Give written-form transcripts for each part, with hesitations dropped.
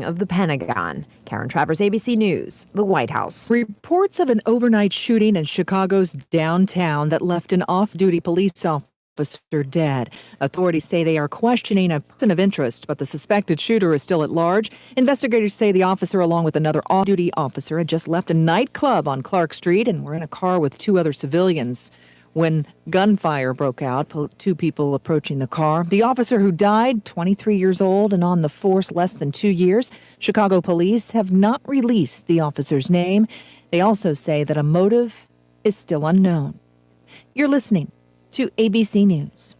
of the Pentagon. Karen Travers, ABC News, the White House. Reports of an overnight shooting in Chicago's downtown that left an off-duty police officer dead. Authorities say they are questioning a person of interest, but the suspected shooter is still at large. Investigators say the officer, along with another off-duty officer, had just left a nightclub on Clark Street and were in a car with two other civilians when gunfire broke out, two people approaching the car. The officer who died, 23 years old and on the force less than 2 years. Chicago police have not released the officer's name. They also say that a motive is still unknown. You're listening to ABC News.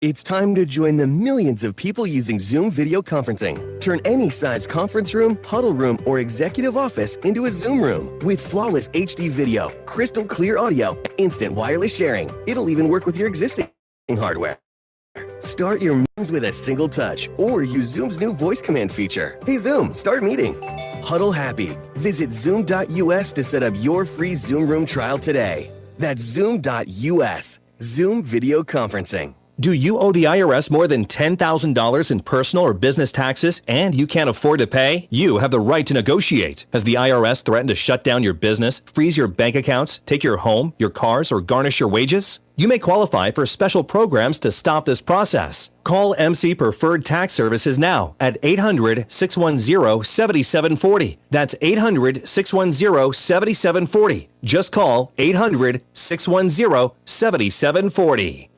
It's time to join the millions of people using Zoom video conferencing. Turn any size conference room, huddle room, or executive office into a Zoom room with flawless HD video, crystal clear audio, instant wireless sharing. It'll even work with your existing hardware. Start your meetings with a single touch or use Zoom's new voice command feature. Hey Zoom, start meeting. Huddle happy. Visit zoom.us to set up your free Zoom room trial today. That's zoom.us. Zoom video conferencing. Do you owe the IRS more than $10,000 in personal or business taxes and you can't afford to pay? You have the right to negotiate. Has the IRS threatened to shut down your business, freeze your bank accounts, take your home, your cars, or garnish your wages? You may qualify for special programs to stop this process. Call MC Preferred Tax Services now at 800-610-7740. That's 800-610-7740. Just call 800-610-7740.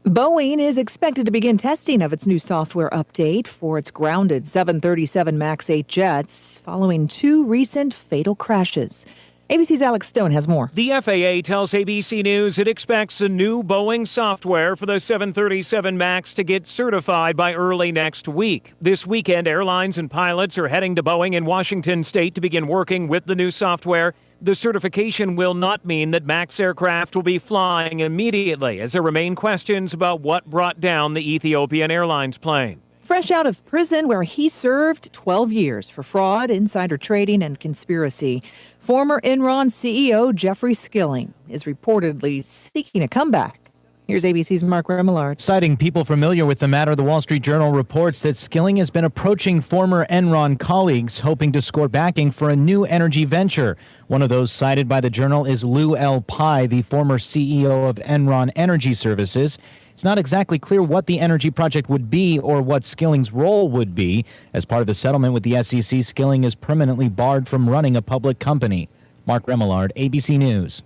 Boeing is expected to begin testing of its new software update for its grounded 737 MAX 8 jets following two recent fatal crashes. ABC's Alex Stone has more. The FAA tells ABC News it expects a new Boeing software for the 737 MAX to get certified by early next week. This weekend, airlines and pilots are heading to Boeing in Washington state to begin working with the new software. The certification will not mean that MAX aircraft will be flying immediately, as there remain questions about what brought down the Ethiopian Airlines plane. Fresh out of prison where he served 12 years for fraud, insider trading, and conspiracy, former Enron CEO Jeffrey Skilling is reportedly seeking a comeback. Here's ABC's Mark Remillard. Citing people familiar with the matter, the Wall Street Journal reports that Skilling has been approaching former Enron colleagues, hoping to score backing for a new energy venture. One of those cited by the Journal is Lou L. Pai, the former CEO of Enron Energy Services. It's not exactly clear what the energy project would be or what Skilling's role would be. As part of the settlement with the SEC, Skilling is permanently barred from running a public company. Mark Remillard, ABC News.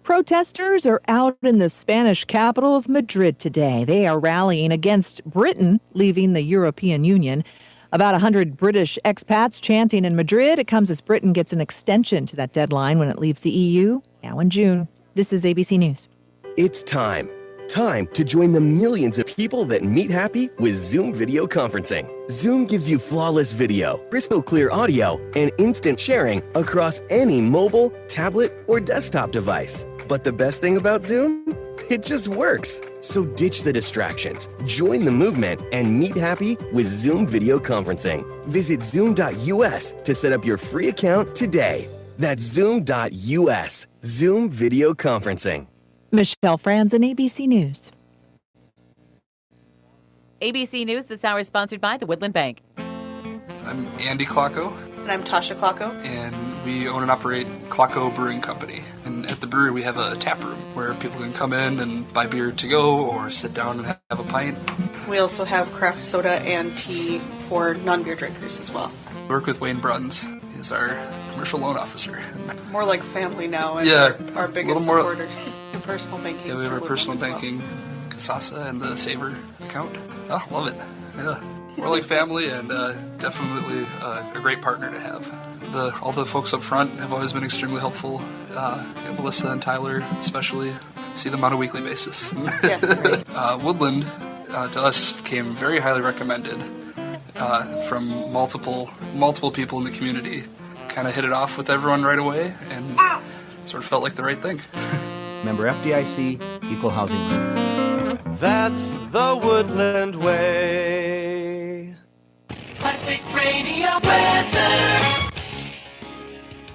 Protesters are out in the Spanish capital of Madrid today. They are rallying against Britain leaving the European Union. About 100 British expats chanting in Madrid. It comes as Britain gets an extension to that deadline when it leaves the EU, now in June. This is ABC News. It's time. Time to join the millions of people that meet happy with Zoom video conferencing. Zoom gives you flawless video, crystal clear audio, and instant sharing across any mobile, tablet, or desktop device. But the best thing about Zoom? It just works. So ditch the distractions, join the movement, and meet happy with Zoom video conferencing. Visit zoom.us to set up your free account today. That's zoom.us. Zoom video conferencing. Michelle Franzen, ABC News. ABC News this hour is sponsored by the Woodland Bank. I'm Andy Klocko. And I'm Tasha Klocko. And we own and operate Klocko Brewing Company. And at the brewery we have a tap room where people can come in and buy beer to go or sit down and have a pint. We also have craft soda and tea for non-beer drinkers as well. We work with Wayne Bruns. He's our commercial loan officer. More like family now and our biggest supporter. Personal banking. Yeah, we have our personal banking, Kasasa, and the Saver account. Oh, love it. Yeah. We're like family and definitely a great partner to have. All the folks up front have always been extremely helpful. Melissa and Tyler especially. See them on a weekly basis. Yes, right. Woodland to us came very highly recommended from multiple people in the community. Kind of hit it off with everyone right away and sort of felt like the right thing. Member FDIC, Equal Housing Lender. That's the Woodland way. Classic Radio weather.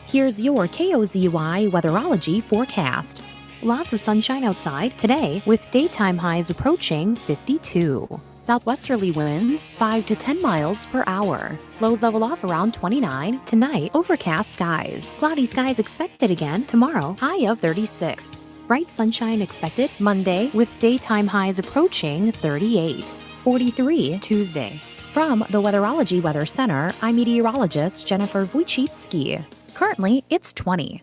Here's your KOZY weatherology forecast. Lots of sunshine outside today with daytime highs approaching 52. Southwesterly winds 5 to 10 miles per hour. Lows level off around 29. Tonight, overcast skies. Cloudy skies expected again tomorrow. High of 36. Bright sunshine expected Monday with daytime highs approaching 38. 43 Tuesday. From the Weatherology Weather Center, I'm meteorologist Jennifer Wojcicki. Currently, it's 20.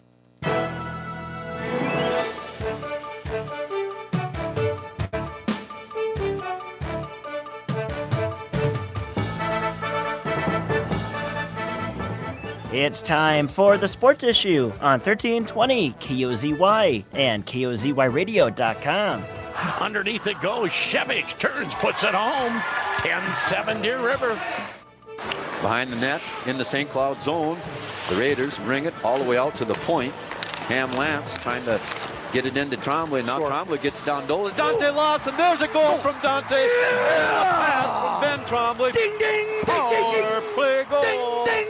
It's time for the Sports Issue on 1320 KOZY and KOZYRadio.com. Underneath it goes. Shevich turns, puts it home. 10-7 Deer River. Behind the net in the St. Cloud zone. The Raiders bring it all the way out to the point. Cam Lance trying to get it into Trombley. Now Trombley gets down Dolan. Dante Lawson. There's a goal from Dante. And a pass from Ben Trombley. Ding, ding, Power play goal. Ding, ding.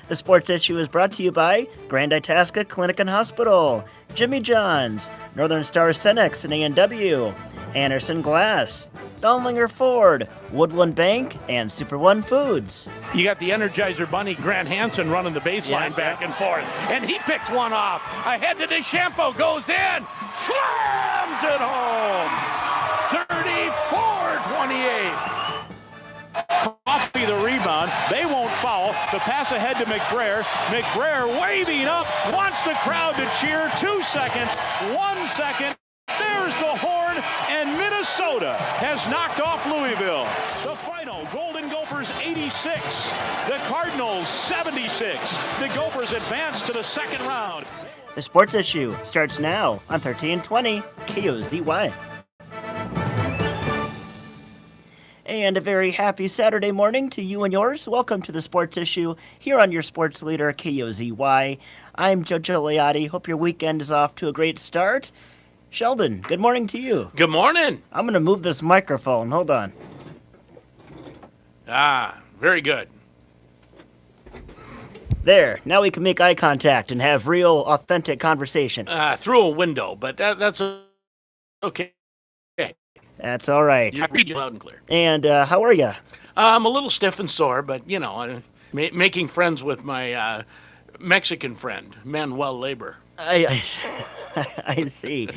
The Sports Issue is brought to you by Grand Itasca Clinic and Hospital, Jimmy John's, Northern Star Cenex and A&W, Anderson Glass, Daimler Ford, Woodland Bank, and Super One Foods. You got the Energizer Bunny, Grant Hansen, running the baseline back and forth. And he picks one off. Ahead to DeChambeau, goes in, slams it home. 34-28. Coffee the rebound. They won't foul. The pass ahead to McBrayer. McBrayer waving up. Wants the crowd to cheer. 2 seconds. 1 second. There's the horn. And Minnesota has knocked off Louisville. The final, Golden Gophers 86. The Cardinals 76. The Gophers advance to the second round. The Sports Issue starts now on 1320 KOZY. And a very happy Saturday morning to you and yours. Welcome to the Sports Issue here on your sports leader, KOZY. I'm Jojo Leotti. Hope your weekend is off to a great start. Sheldon, good morning to you. Good morning. I'm going to move this microphone. Hold on. Very good. There. Now we can make eye contact and have real, authentic conversation. Through a window, but that's okay. That's all right. I read you loud and clear. And how are you? I'm a little stiff and sore, but, you know, making friends with my Mexican friend, Manuel Labor. I see.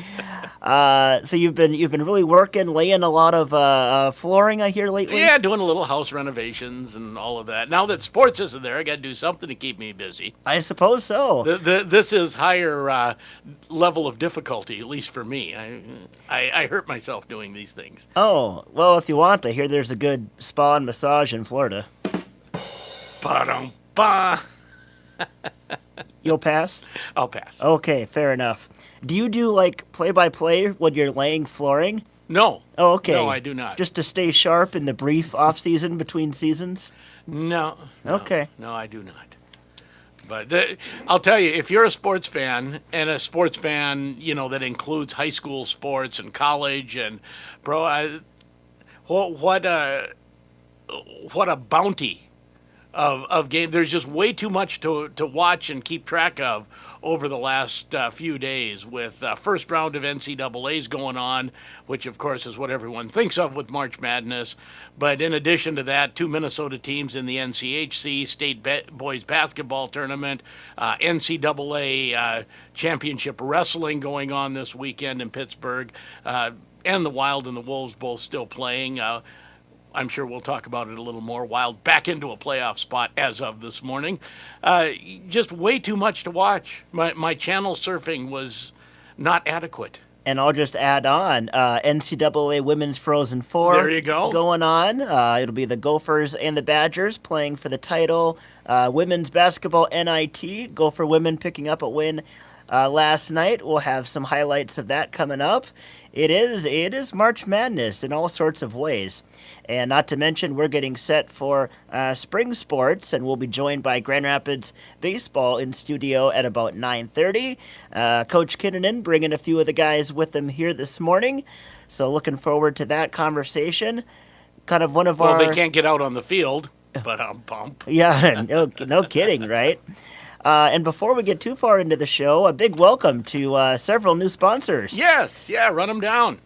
So you've been really working, laying a lot of flooring, I hear, lately? Yeah, doing a little house renovations and all of that. Now that sports isn't there, I got to do something to keep me busy. I suppose so. This is higher level of difficulty, at least for me. I hurt myself doing these things. Oh, well, if you want, I hear there's a good spa and massage in Florida. Ba-dum-ba. You'll pass? I'll pass. Okay, fair enough. Do you do, like, play-by-play when you're laying flooring? No. Oh, okay. No, I do not. Just to stay sharp in the brief off-season between seasons? No. Okay. No, I do not. But I'll tell you, if you're a sports fan, and a sports fan, you know, that includes high school sports and college and what a bounty of game. There's just way too much to watch and keep track of over the last few days with first round of NCAAs going on, which of course is what everyone thinks of with March Madness. But in addition to that, 2 Minnesota teams in the NCHC State Boys Basketball Tournament, NCAA Championship Wrestling going on this weekend in Pittsburgh, and the Wild and the Wolves both still playing. I'm sure we'll talk about it a little more. Wild back into a playoff spot as of this morning. Just way too much to watch. My channel surfing was not adequate. And I'll just add on, NCAA Women's Frozen Four. There you go. Going on. It'll be the Gophers and the Badgers playing for the title. Women's basketball NIT, Gopher women picking up a win last night. We'll have some highlights of that coming up. It is March Madness in all sorts of ways. And not to mention, we're getting set for spring sports, and we'll be joined by Grand Rapids Baseball in studio at about 9:30. Coach Kinnunen bringing a few of the guys with him here this morning. So looking forward to that conversation. Kind of one of our... Well, they can't get out on the field, but I'm pumped. Yeah, no kidding, right? And before we get too far into the show, a big welcome to several new sponsors. Yes, yeah, run them down.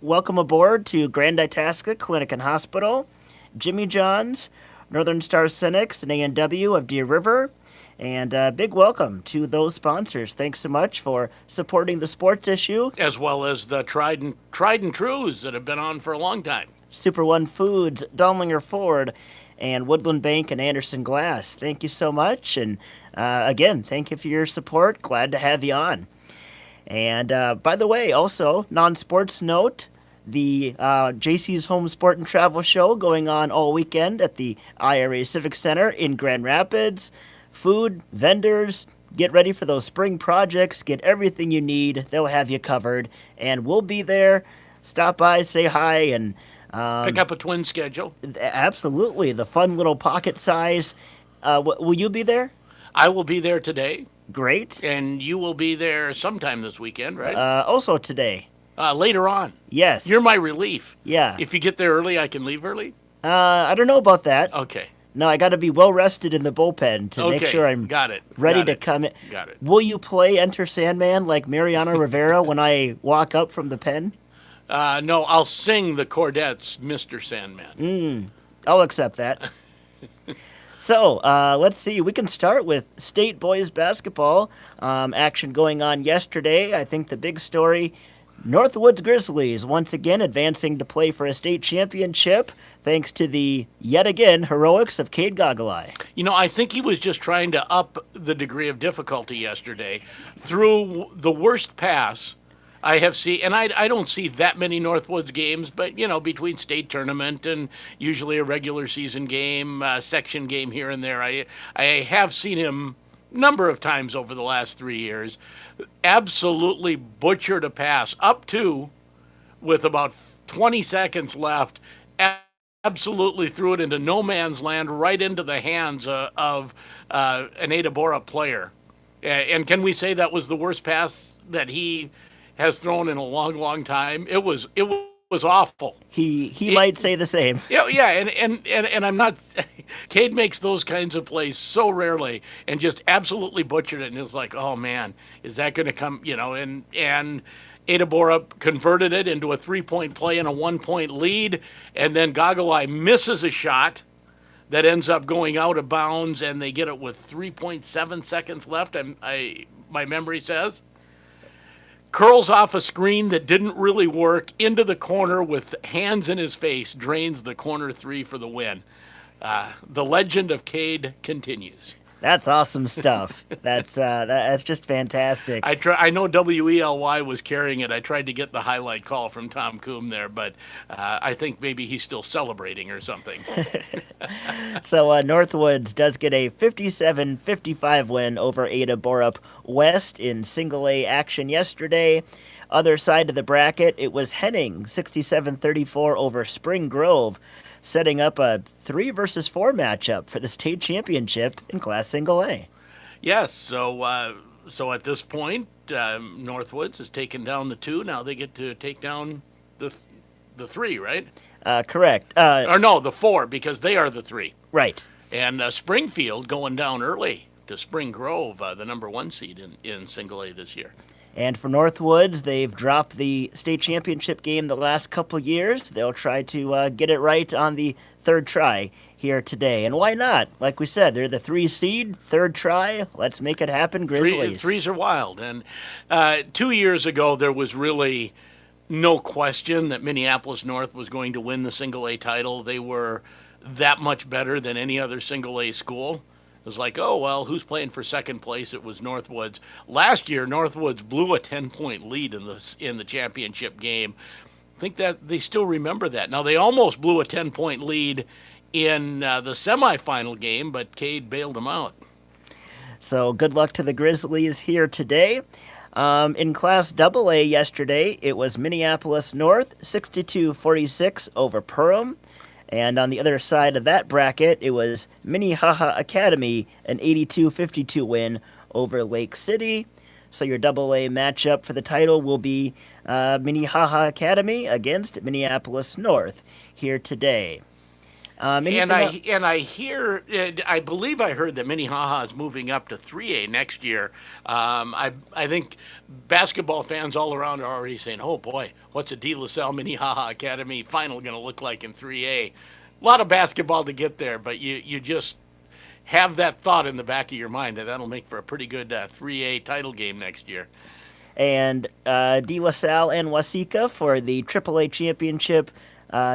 Welcome aboard to Grand Itasca Clinic and Hospital, Jimmy John's, Northern Star Cynics, and A&W of Deer River. And big welcome to those sponsors. Thanks so much for supporting the sports issue. As well as the tried and trues that have been on for a long time. Super One Foods, Daimler Ford, and Woodland Bank and Anderson Glass. Thank you so much. And again, thank you for your support. Glad to have you on. And by the way, also, non-sports note, the JC's Home Sport and Travel Show going on all weekend at the IRA Civic Center in Grand Rapids. Food, vendors, get ready for those spring projects. Get everything you need. They'll have you covered. And we'll be there. Stop by, say hi, and pick up a twin schedule. Absolutely. The fun little pocket size. Will you be there? I will be there today. Great. And you will be there sometime this weekend, right? Also today. Later on. Yes. You're my relief. Yeah. If you get there early, I can leave early? I don't know about that. Okay. No, I got to be well rested in the bullpen to make sure I'm ready to come in. Got it. Will you play Enter Sandman like Mariano Rivera when I walk up from the pen? No, I'll sing the Chordettes' Mr. Sandman. I'll accept that. So, let's see. We can start with state boys basketball action going on yesterday. I think the big story, Northwoods Grizzlies once again advancing to play for a state championship thanks to the, yet again, heroics of Cade Gogolai. You know, I think he was just trying to up the degree of difficulty yesterday through the worst pass I have seen, and I don't see that many Northwoods games, but, you know, between state tournament and usually a regular season game, section game here and there, I have seen him a number of times over the last 3 years. Absolutely butchered a pass up to, with about 20 seconds left, absolutely threw it into no man's land right into the hands of an Ada Borup player. And can we say that was the worst pass that he has thrown in a long, long time? It was awful. He might say the same. Yeah, and I'm not. Cade makes those kinds of plays so rarely, and just absolutely butchered it. And it's like, oh man, is that going to come? You know, and Ada Borup converted it into a 3-point play and a 1-point lead, and then Gogolai misses a shot that ends up going out of bounds, and they get it with 3.7 seconds left. My memory says. Curls off a screen that didn't really work into the corner with hands in his face, drains the corner three for the win. The legend of Cade continues. That's awesome stuff. That's just fantastic. I know WELY was carrying it. I tried to get the highlight call from Tom Coombe there, but I think maybe he's still celebrating or something. So Northwoods does get a 57-55 win over Ada Borup West in single A action yesterday. Other side of the bracket, it was Henning 67-34 over Spring Grove, setting up a 3 versus 4 matchup for the state championship in Class Single A. Yes, so at this point, Northwoods has taken down the 2. Now they get to take down the 3, right? Correct. Or no, the 4, because they are the 3. Right. And Springfield going down early to Spring Grove, the number 1 seed in Single A this year. And for Northwoods, they've dropped the state championship game the last couple years. They'll try to get it right on the 3rd try here today. And why not? Like we said, they're the 3 seed, 3rd try. Let's make it happen, Grizzlies. Threes are wild. And 2 years ago, there was really no question that Minneapolis North was going to win the Single A title. They were that much better than any other Single A school. It was like, oh, well, who's playing for second place? It was Northwoods. Last year, Northwoods blew a 10-point lead in the championship game. I think that they still remember that. Now, they almost blew a 10-point lead in the semifinal game, but Cade bailed them out. So good luck to the Grizzlies here today. In Class AA yesterday, it was Minneapolis North 62-46 over Perham. And on the other side of that bracket, it was Minnehaha Academy, an 82-52 win over Lake City. So your AA matchup for the title will be Minnehaha Academy against Minneapolis North here today. And I hear, I believe I heard that Minnehaha is moving up to 3A next year. I think basketball fans all around are already saying, "Oh boy, what's a De La Salle Minnehaha Academy final going to look like in 3A?" A lot of basketball to get there, but you just have that thought in the back of your mind that that'll make for a pretty good 3A title game next year. And De La Salle and Waseca for the AAA championship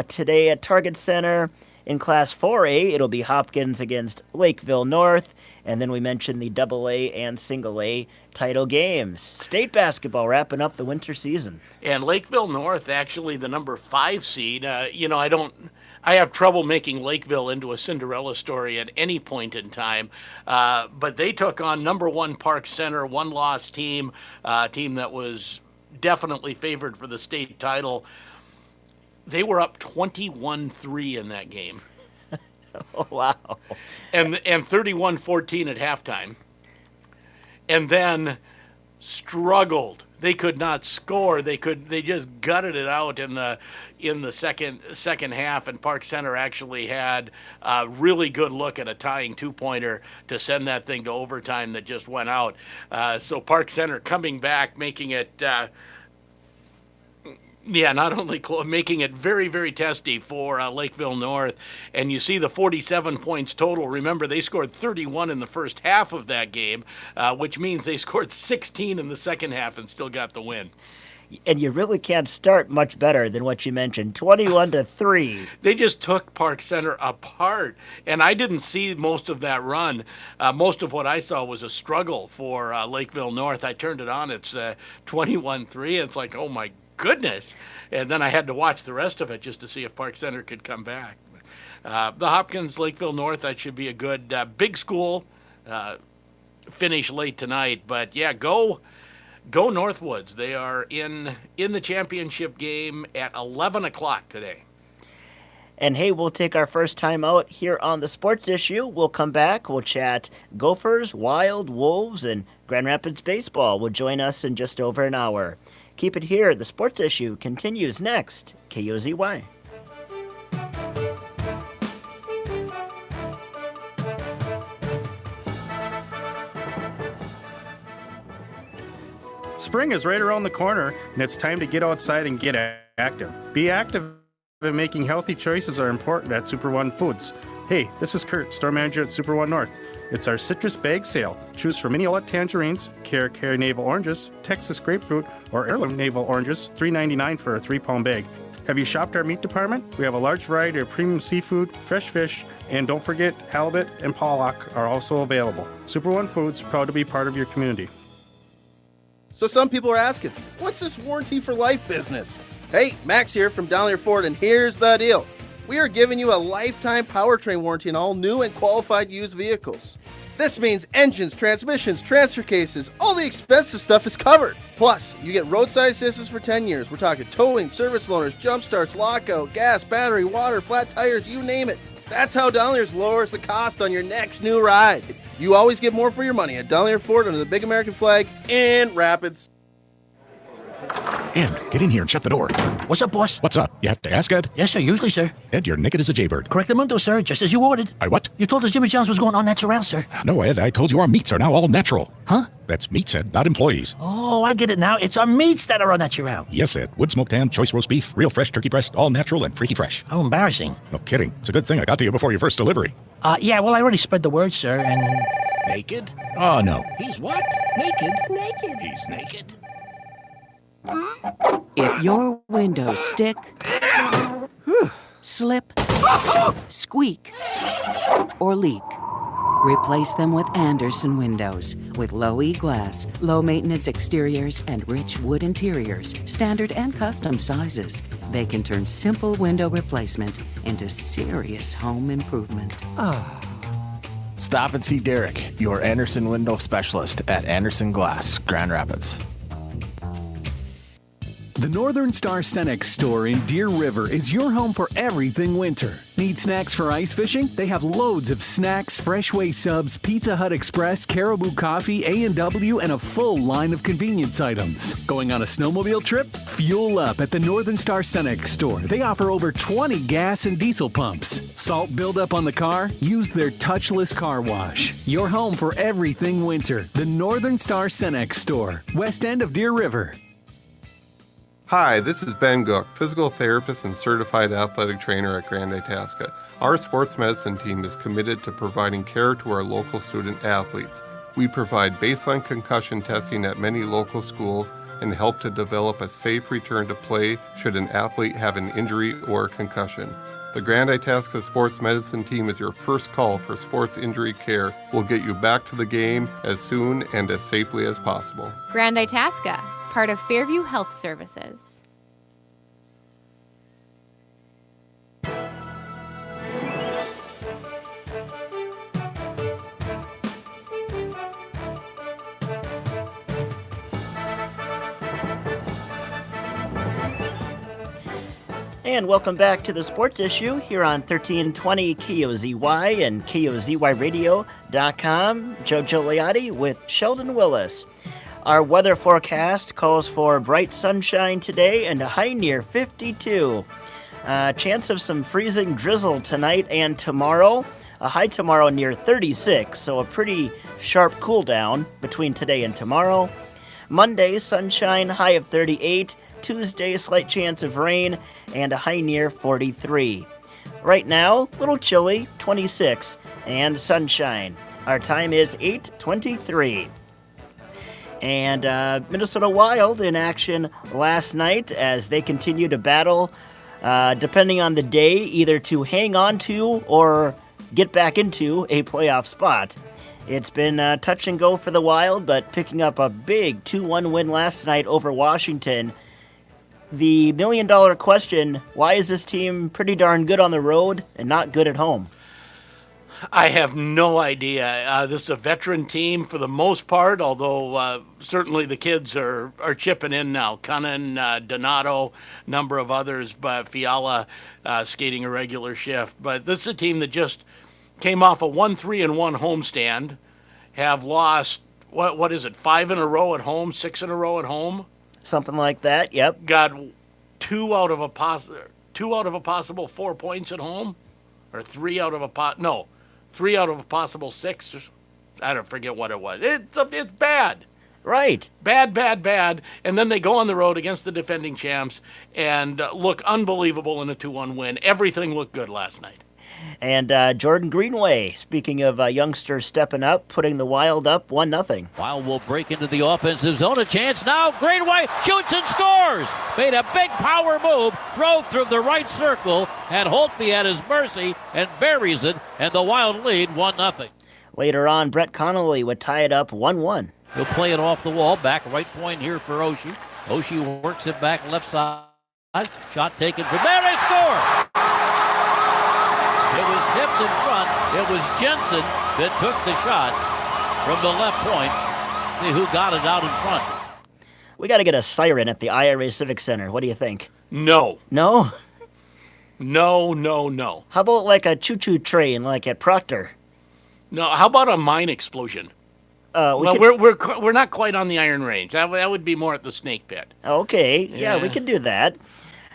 today at Target Center. In Class 4A, it'll be Hopkins against Lakeville North. And then we mentioned the AA and Single A title games. State basketball wrapping up the winter season. And Lakeville North, actually the number 5 seed. I have trouble making Lakeville into a Cinderella story at any point in time. But they took on number 1 Park Center, one-loss team, team that was definitely favored for the state title. They were up 21-3 in that game. Oh, wow. And 31-14 at halftime. And then struggled. They could not score. They just gutted it out in the second half, and Park Center actually had a really good look at a tying 2-pointer to send that thing to overtime that just went out. So Park Center coming back, making it not only making it very, very testy for Lakeville North. And you see the 47 points total. Remember, they scored 31 in the first half of that game, which means they scored 16 in the second half and still got the win. And you really can't start much better than what you mentioned, 21-3. They just took Park Center apart, and I didn't see most of that run. Most of what I saw was a struggle for Lakeville North. I turned it on. It's 21-3. It's like, oh, my goodness. And then I had to watch the rest of it just to see if Park Center could come back. The Hopkins Lakeville North, that should be a good big school finish late tonight. But yeah, go Northwoods. They are in the championship game at 11 o'clock today. And hey, we'll take our first time out here on the Sports Issue. We'll come back. We'll chat Gophers, Wild, Wolves, and Grand Rapids baseball. Will join us in just over an hour. Keep it here. The Sports Issue continues next. KOZY. Spring is right around the corner, and it's time to get outside and get active. Be active, and making healthy choices are important at Super One Foods. Hey, this is Kurt, store manager at Super One North. It's our citrus bag sale. Choose from Mignolette tangerines, Care navel oranges, Texas grapefruit, or heirloom navel oranges, $3.99 for a 3-pound bag. Have you shopped our meat department? We have a large variety of premium seafood, fresh fish, and don't forget halibut and pollock are also available. Super One Foods, proud to be part of your community. So some people are asking, what's this warranty for life business? Hey, Max here from Dowlier Ford, and here's the deal. We are giving you a lifetime powertrain warranty on all new and qualified used vehicles. This means engines, transmissions, transfer cases, all the expensive stuff is covered. Plus, you get roadside assistance for 10 years. We're talking towing, service loaners, jump starts, lockout, gas, battery, water, flat tires, you name it. That's how Dowlier's lowers the cost on your next new ride. You always get more for your money at Dowlier Ford under the big American flag in Rapids. Ed, get in here and shut the door. What's up, boss? What's up? You have to ask, Ed? Yes, sir, usually, sir. Ed, you're naked as a jaybird. Correctamundo, sir, just as you ordered. I what? You told us Jimmy John's was going on natural, sir. No, Ed, I told you our meats are now all natural. Huh? That's meats, Ed, not employees. Oh, I get it now. It's our meats that are all natural. Yes, Ed. Wood smoked ham, choice roast beef, real fresh turkey breast, all natural and freaky fresh. Oh, embarrassing. No kidding. It's a good thing I got to you before your first delivery. Yeah, well, I already spread the word, sir, and... Naked? Oh, no. He's what? Naked? Naked. He's naked. If your windows stick, slip, squeak, or leak, replace them with Andersen windows. With low E-glass, low-maintenance exteriors, and rich wood interiors, standard and custom sizes, they can turn simple window replacement into serious home improvement. Stop and see Derek, your Andersen window specialist at Andersen Glass, Grand Rapids. The Northern Star Cenex store in Deer River is your home for everything winter. Need snacks for ice fishing? They have loads of snacks, Freshway subs, Pizza Hut Express, Caribou Coffee, A&W, and a full line of convenience items. Going on a snowmobile trip? Fuel up at the Northern Star Cenex store. They offer over 20 gas and diesel pumps. Salt buildup on the car? Use their touchless car wash. Your home for everything winter. The Northern Star Cenex store, west end of Deer River. Hi, this is Ben Gook, physical therapist and certified athletic trainer at Grand Itasca. Our sports medicine team is committed to providing care to our local student athletes. We provide baseline concussion testing at many local schools and help to develop a safe return to play should an athlete have an injury or concussion. The Grand Itasca Sports Medicine Team is your first call for sports injury care. We'll get you back to the game as soon and as safely as possible. Grand Itasca, part of Fairview Health Services. And welcome back to the Sports Issue here on 1320 KOZY and KOZYRadio.com. Joe Gigliotti with Sheldon Willis. Our weather forecast calls for bright sunshine today and a high near 52. Chance of some freezing drizzle tonight and tomorrow. A high tomorrow near 36, so a pretty sharp cool down between today and tomorrow. Monday, sunshine, high of 38. Tuesday, slight chance of rain, and a high near 43. Right now, a little chilly, 26, and sunshine. Our time is 8:23. And Minnesota Wild in action last night as they continue to battle, depending on the day, either to hang on to or get back into a playoff spot. It's been touch and go for the Wild, but picking up a big 2-1 win last night over Washington. The million-dollar question, why is this team pretty darn good on the road and not good at home? I have no idea. This is a veteran team for the most part, although certainly the kids are chipping in now. Cunnin, Donato, number of others, but Fiala skating a regular shift. But this is a team that just came off a 1-3-1 homestand, have lost, what is it, 5 in a row at home, 6 in a row at home? Something like that, yep. Got 2 out of a possible 4 points at home, or 3 out of a 3 out of a possible 6. I don't forget what it was. It's bad. Right. Bad. And then they go on the road against the defending champs and look unbelievable in a 2-1 win. Everything looked good last night. And Jordan Greenway, speaking of youngsters stepping up, putting the Wild up 1-0. Wild will break into the offensive zone. A chance now. Greenway shoots and scores. Made a big power move. Drove through the right circle. Had Holtby at his mercy and buries it. And the Wild lead 1-0. Later on, Brett Connolly would tie it up 1-1. He'll play it off the wall. Back right point here for Oshie. Oshie works it back left side. Shot taken from there. They score. It was tipped in front. It was Jensen that took the shot from the left point. See who got it out in front. We got to get a siren at the IRA Civic Center. What do you think? No. No? No. How about like a choo-choo train like at Proctor? No, how about a mine explosion? We're not quite on the Iron Range. That would be more at the Snake Pit. Okay, yeah, we could do that.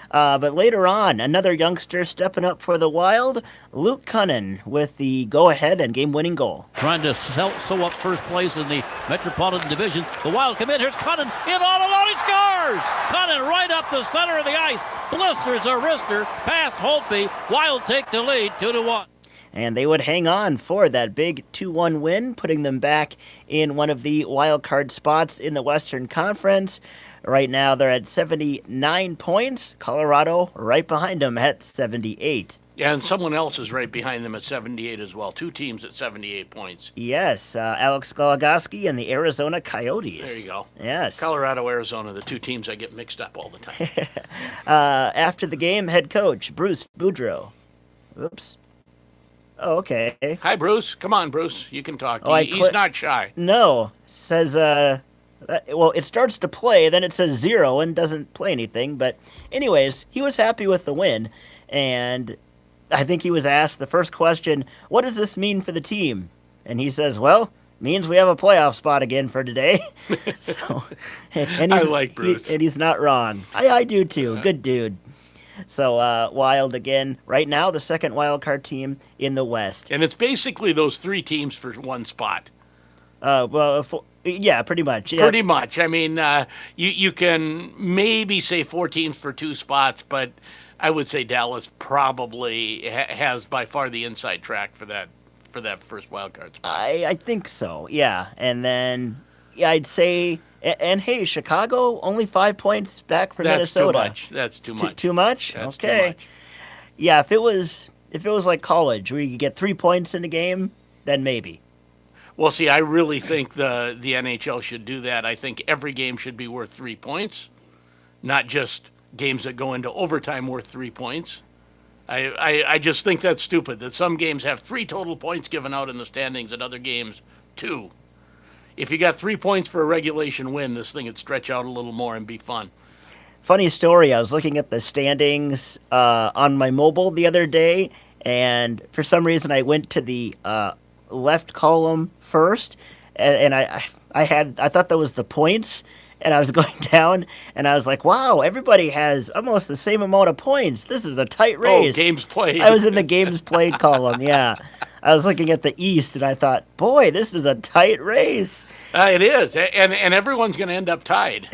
But later on, another youngster stepping up for the Wild, Luke Cunnin with the go-ahead and game-winning goal. Trying to sew up first place in the Metropolitan Division. The Wild come in. Here's Cunnin in all alone. He scores! Cunnin right up the center of the ice. Blisters a wrister past Holtby. Wild take the lead 2-1. And they would hang on for that big 2-1 win, putting them back in one of the wild card spots in the Western Conference. Right now, they're at 79 points. Colorado right behind them at 78. Yeah, and someone else is right behind them at 78 as well. 2 teams at 78 points. Yes, Alex Goligoski and the Arizona Coyotes. There you go. Yes. Colorado, Arizona, the 2 teams I get mixed up all the time. After the game, head coach Bruce Boudreau. Oops. Oh, okay. Hi, Bruce. Come on, Bruce. You can talk. He's not shy. No. Says Well, it starts to play, then it says 0 and doesn't play anything. But anyways, he was happy with the win. And I think he was asked the first question, what does this mean for the team? And he says, well, means we have a playoff spot again for today. So, and I like Bruce. And he's not wrong. I do too. Good dude. So Wild again, right now the second wild card team in the West. And it's basically those 3 teams for one spot. Yeah, pretty much. Yeah. Pretty much. I mean, you can maybe say 4 teams for 2 spots, but I would say Dallas probably has by far the inside track for that first wild card spot. I think so. Yeah, and then I'd say, and hey, Chicago only 5 points back from Minnesota. That's too much. Too much. That's okay. Too much. Yeah, if it was like college where you could get 3 points in a game, then maybe. Well, see, I really think the NHL should do that. I think every game should be worth 3 points, not just games that go into overtime worth 3 points. I just think that's stupid, that some games have 3 total points given out in the standings and other games 2. If you got 3 points for a regulation win, this thing would stretch out a little more and be fun. Funny story, I was looking at the standings on my mobile the other day, and for some reason I went to the left column first, and I thought that was the points, and I was going down, and I was like, wow, everybody has almost the same amount of points. This is a tight race. Oh, games played. I was in the games played column, yeah. I was looking at the East, and I thought, boy, this is a tight race. It is, and everyone's going to end up tied.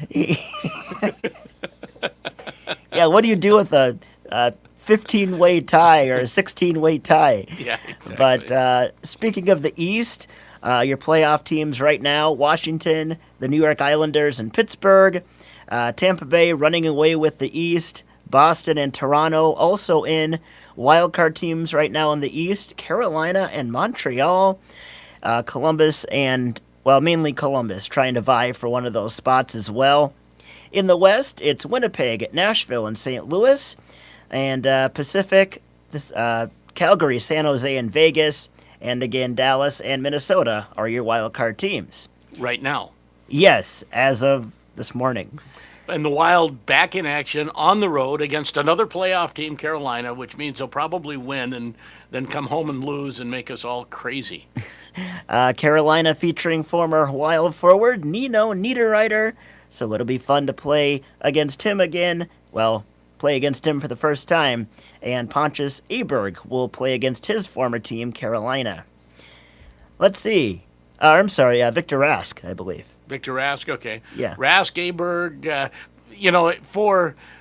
Yeah, what do you do with a 15-way tie or a 16-way tie? Yeah, exactly. But speaking of the East, your playoff teams right now, Washington, the New York Islanders, and Pittsburgh. Tampa Bay running away with the East. Boston and Toronto also in. Wildcard teams right now in the East, Carolina and Montreal. Columbus and, well, mainly Columbus, trying to vie for one of those spots as well. In the West, it's Winnipeg, Nashville, and St. Louis. And Pacific, Calgary, San Jose, and Vegas. And again, Dallas and Minnesota are your wild card teams. Right now. Yes, as of this morning. And the Wild back in action on the road against another playoff team, Carolina, which means they'll probably win and then come home and lose and make us all crazy. Carolina featuring former Wild forward Nino Niederreiter. So it'll be fun to play against him again. Well, play against him for the first time. And Pontus Aberg will play against his former team, Carolina. Let's see. Victor Rask, I believe. Victor Rask, okay. Yeah. Rask, Aberg,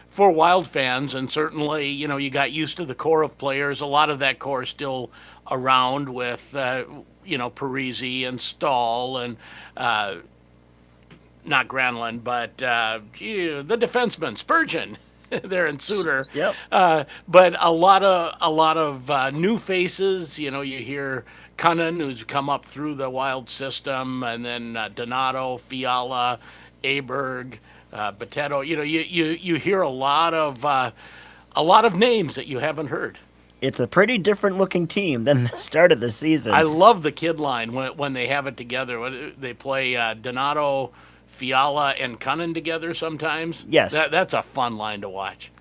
for Wild fans, and certainly, you got used to the core of players. A lot of that core is still around with, Parise and Stahl and, not Granlund, but the defenseman, Spurgeon. There in Suter. Yep. But a lot of new faces. You hear Cunnin, who's come up through the Wild system, and then Donato, Fiala, Aberg, Boteto. You hear a lot of names that you haven't heard. It's a pretty different looking team than the start of the season. I love the kid line when they have it together. They play Donato, Fiala, and Cunnin together sometimes. Yes. That's a fun line to watch.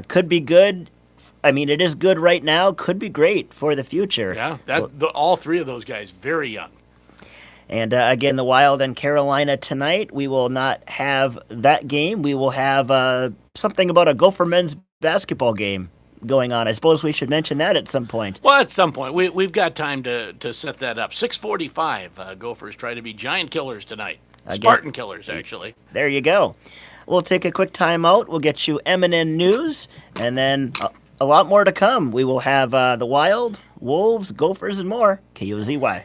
Could be good. I mean, it is good right now. Could be great for the future. Yeah, all 3 of those guys, very young. And again, the Wild and Carolina tonight. We will not have that game. We will have something about a Gopher men's basketball game going on. I suppose we should mention that at some point. Well, at some point. We've got time to set that up. 6:45. Gophers try to be giant killers tonight. Spartan killers, actually. There you go. We'll take a quick time out. We'll get you M&N news, and then a lot more to come. We will have the Wild, Wolves, Gophers, and more. KUZY.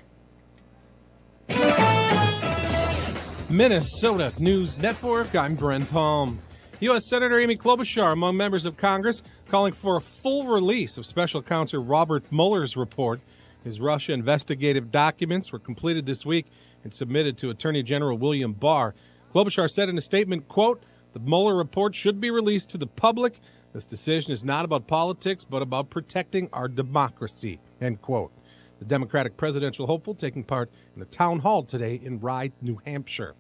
Minnesota News Network, I'm Gren Palm. U.S. Senator Amy Klobuchar among members of Congress calling for a full release of Special Counsel Robert Mueller's report. His Russia investigative documents were completed this week and submitted to Attorney General William Barr. Klobuchar said in a statement, quote, "The Mueller report should be released to the public. This decision is not about politics, but about protecting our democracy," end quote. The Democratic presidential hopeful taking part in a town hall today in Rye, New Hampshire.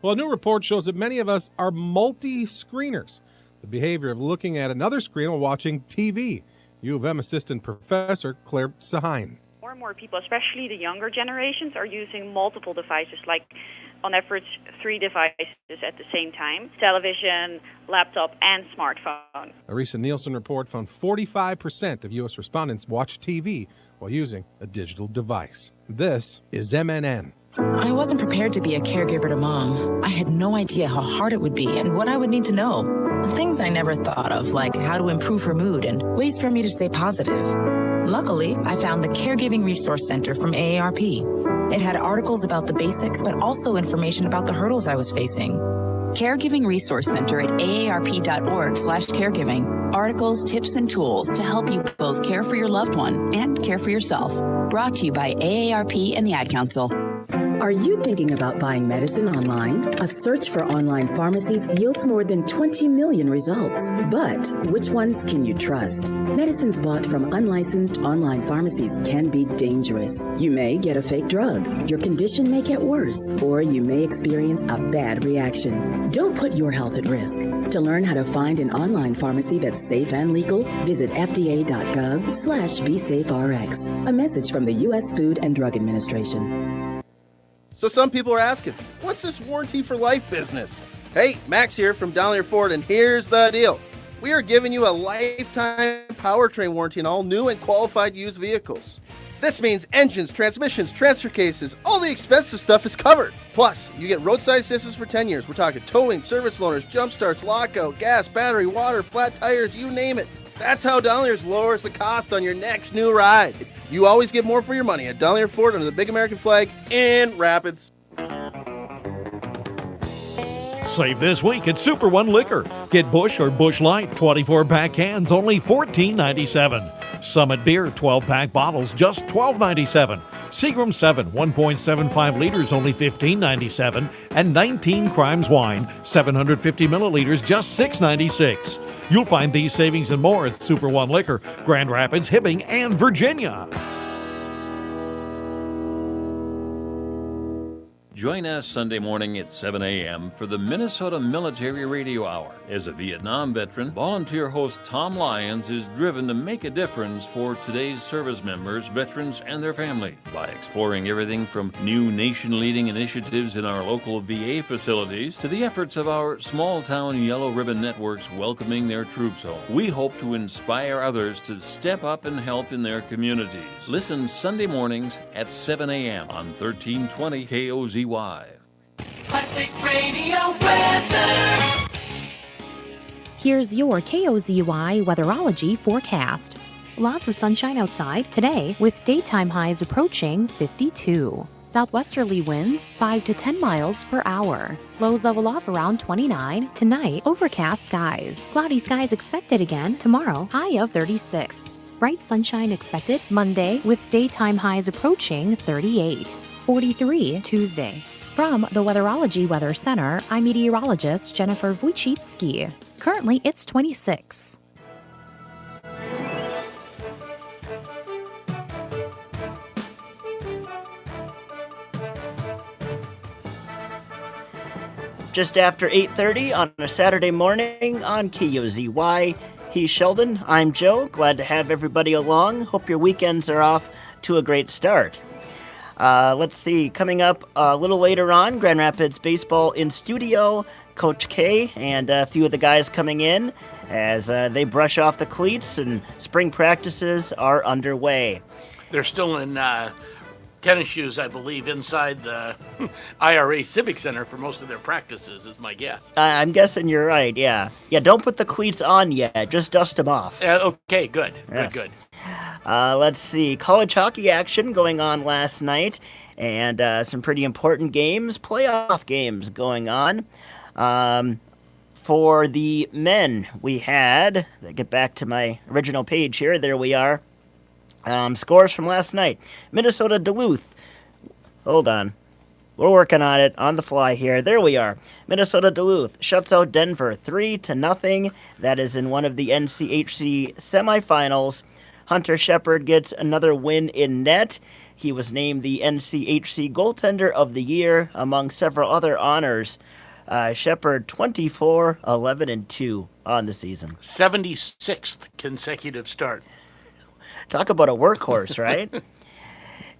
Well, a new report shows that many of us are multi-screeners, the behavior of looking at another screen while watching TV. U of M assistant professor Claire Sahine. More and more people, especially the younger generations, are using multiple devices, like on average 3 devices at the same time: television, laptop, and smartphone. A recent Nielsen report found 45% of U.S. respondents watch TV while using a digital device. This is MNN. I wasn't prepared to be a caregiver to Mom. I had no idea how hard it would be and what I would need to know. Things I never thought of, like how to improve her mood and ways for me to stay positive. Luckily, I found the Caregiving Resource Center from AARP. It had articles about the basics, but also information about the hurdles I was facing. Caregiving Resource Center at aarp.org/caregiving. Articles, tips, and tools to help you both care for your loved one and care for yourself. Brought to you by AARP and the Ad Council. Are you thinking about buying medicine online? A search for online pharmacies yields more than 20 million results. But which ones can you trust? Medicines bought from unlicensed online pharmacies can be dangerous. You may get a fake drug, your condition may get worse, or you may experience a bad reaction. Don't put your health at risk. To learn how to find an online pharmacy that's safe and legal, visit fda.gov/BeSafeRx. A message from the U.S. Food and Drug Administration. So some people are asking, what's this warranty for life business? Hey, Max here from Donlier Ford, and here's the deal. We are giving you a lifetime powertrain warranty on all new and qualified used vehicles. This means engines, transmissions, transfer cases, all the expensive stuff is covered. Plus, you get roadside assistance for 10 years. We're talking towing, service loaners, jump starts, lockout, gas, battery, water, flat tires, you name it. That's how Donlier's lowers the cost on your next new ride. You always get more for your money at Donlier Ford under the big American flag in Rapids. Save this week at Super One Liquor. Get Busch or Busch Light 24-pack cans, only $14.97. Summit Beer 12-pack bottles, just $12.97. Seagram 7 1.75 liters, only $15.97. And 19 Crimes Wine 750 milliliters, just $6.96. You'll find these savings and more at Super One Liquor, Grand Rapids, Hibbing, and Virginia. Join us Sunday morning at 7 a.m. for the Minnesota Military Radio Hour. As a Vietnam veteran, volunteer host Tom Lyons is driven to make a difference for today's service members, veterans, and their family by exploring everything from new nation-leading initiatives in our local VA facilities to the efforts of our small-town Yellow Ribbon networks welcoming their troops home. We hope to inspire others to step up and help in their communities. Listen Sunday mornings at 7 a.m. on 1320 KOZY. Classic Radio weather. Here's your KOZY weatherology forecast. Lots of sunshine outside today with daytime highs approaching 52. Southwesterly winds 5 to 10 miles per hour. Lows level off around 29. Tonight, overcast skies. Cloudy skies expected again tomorrow, high of 36. Bright sunshine expected Monday with daytime highs approaching 38. 43 Tuesday. From the Weatherology Weather Center, I'm meteorologist Jennifer Wojcicki. Currently, it's 26. Just after 8:30 on a Saturday morning on KOZY. He's Sheldon. I'm Joe. Glad to have everybody along. Hope your weekends are off to a great start. Let's see, coming up a little later on, Grand Rapids Baseball in studio, Coach K and a few of the guys coming in as they brush off the cleats and spring practices are underway. They're still in tennis shoes, I believe, inside the IRA Civic Center for most of their practices, is my guess. I'm guessing you're right, yeah. Yeah, don't put the cleats on yet, just dust them off. Okay, good, Yes. good. Let's see, college hockey action going on last night, and some pretty important games, playoff games going on. For the men, we had, get back to my original page here, there we are. Scores from last night. Minnesota Duluth. Hold on. We're working on it on the fly here. There we are. Minnesota Duluth shuts out Denver 3-0. That is in one of the NCHC semifinals. Hunter Shepard gets another win in net. He was named the NCHC Goaltender of the Year, among several other honors. Shepard 24, 11, and 2 on the season. 76th consecutive start. Talk about a workhorse, right?